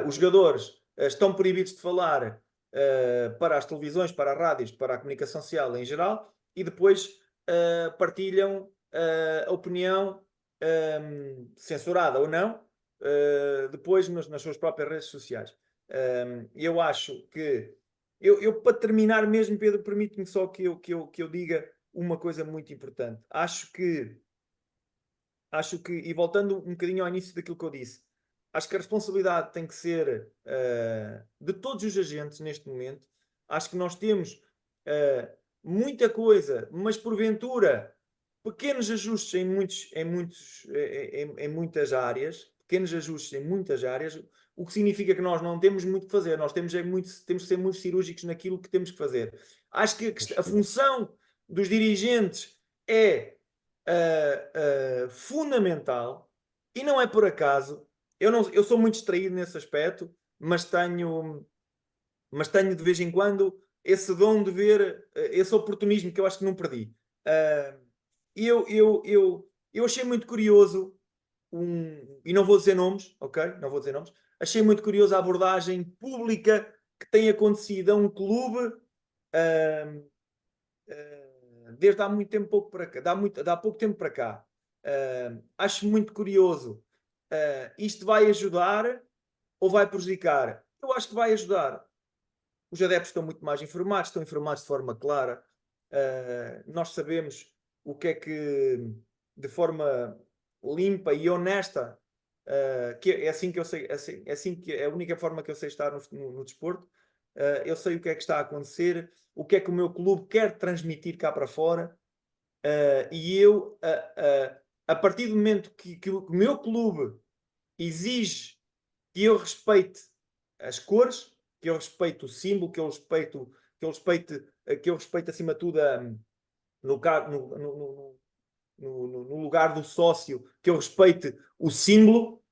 S4: Os jogadores estão proibidos de falar para as televisões, para as rádios, para a comunicação social em geral, e depois partilham a opinião, censurada ou não, depois nas suas próprias redes sociais. Eu acho que para terminar mesmo, Pedro, permite-me só que eu diga uma coisa muito importante. Acho que, e voltando um bocadinho ao início daquilo que eu disse, acho que a responsabilidade tem que ser de todos os agentes neste momento. Acho que nós temos muita coisa, mas porventura pequenos ajustes em muitas áreas, pequenos ajustes em muitas áreas, o que significa que nós não temos muito que fazer, nós temos que ser muito cirúrgicos naquilo que temos que fazer. Acho que a função dos dirigentes é fundamental, e não é por acaso. Eu sou muito distraído nesse aspecto, mas tenho de vez em quando esse dom de ver, esse oportunismo que eu acho que não perdi. E eu achei muito curioso, e não vou dizer nomes, ok? Não vou dizer nomes. Achei muito curioso a abordagem pública que tem acontecido a um clube desde há muito tempo pouco para cá, há pouco tempo para cá. Acho muito curioso. Isto vai ajudar ou vai prejudicar? Eu acho que vai ajudar. Os adeptos estão muito mais informados, estão informados de forma clara. Nós sabemos o que é que, de forma limpa e honesta, que é assim que eu sei, é assim que é a única forma que eu sei estar no desporto. Eu sei o que é que está a acontecer, o que é que o meu clube quer transmitir cá para fora, e eu, a partir do momento que o meu clube exige que eu respeite as cores, que eu respeite o símbolo, que eu respeite acima de tudo no lugar do sócio, que eu respeite o símbolo,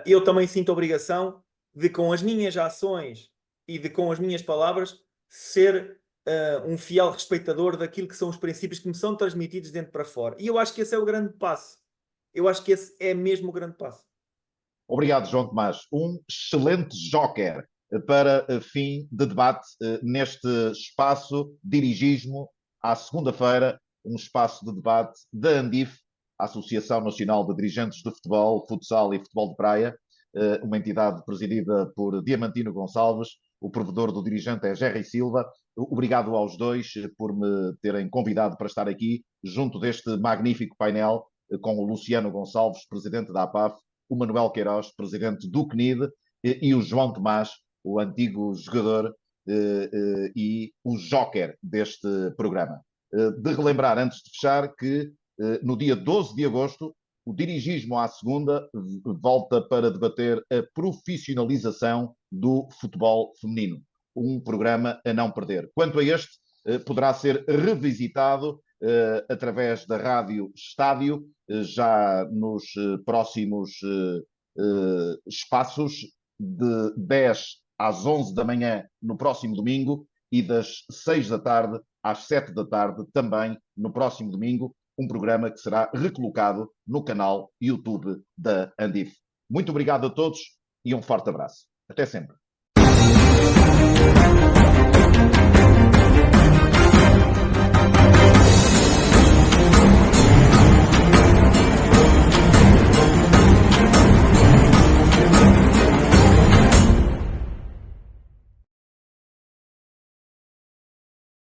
S4: eu também sinto a obrigação de, com as minhas ações e com as minhas palavras, ser um fiel respeitador daquilo que são os princípios que me são transmitidos dentro para fora. E eu acho que esse é o grande passo. Eu acho que esse é mesmo o grande passo.
S1: Obrigado, João Tomás. Um excelente joker para fim de debate neste espaço Dirigismo, à segunda-feira, um espaço de debate da ANDIF, Associação Nacional de Dirigentes de Futebol, Futsal e Futebol de Praia, uma entidade presidida por Diamantino Gonçalves. O provedor do dirigente é Jerry Silva. Obrigado aos dois por me terem convidado para estar aqui, junto deste magnífico painel, com o Luciano Gonçalves, presidente da APAF, o Manuel Queiroz, presidente do CNID, e o João Tomás, o antigo jogador e o joker deste programa. De relembrar, antes de fechar, que no dia 12 de agosto, o Dirigismo à segunda volta para debater a profissionalização do futebol feminino. Um programa a não perder. Quanto a este, poderá ser revisitado através da Rádio Estádio, já nos próximos espaços, de 10 às 11 da manhã no próximo domingo e das 6 da tarde às 7 da tarde também no próximo domingo, um programa que será recolocado no canal YouTube da ANDIF. Muito obrigado a todos e um forte abraço. Até sempre.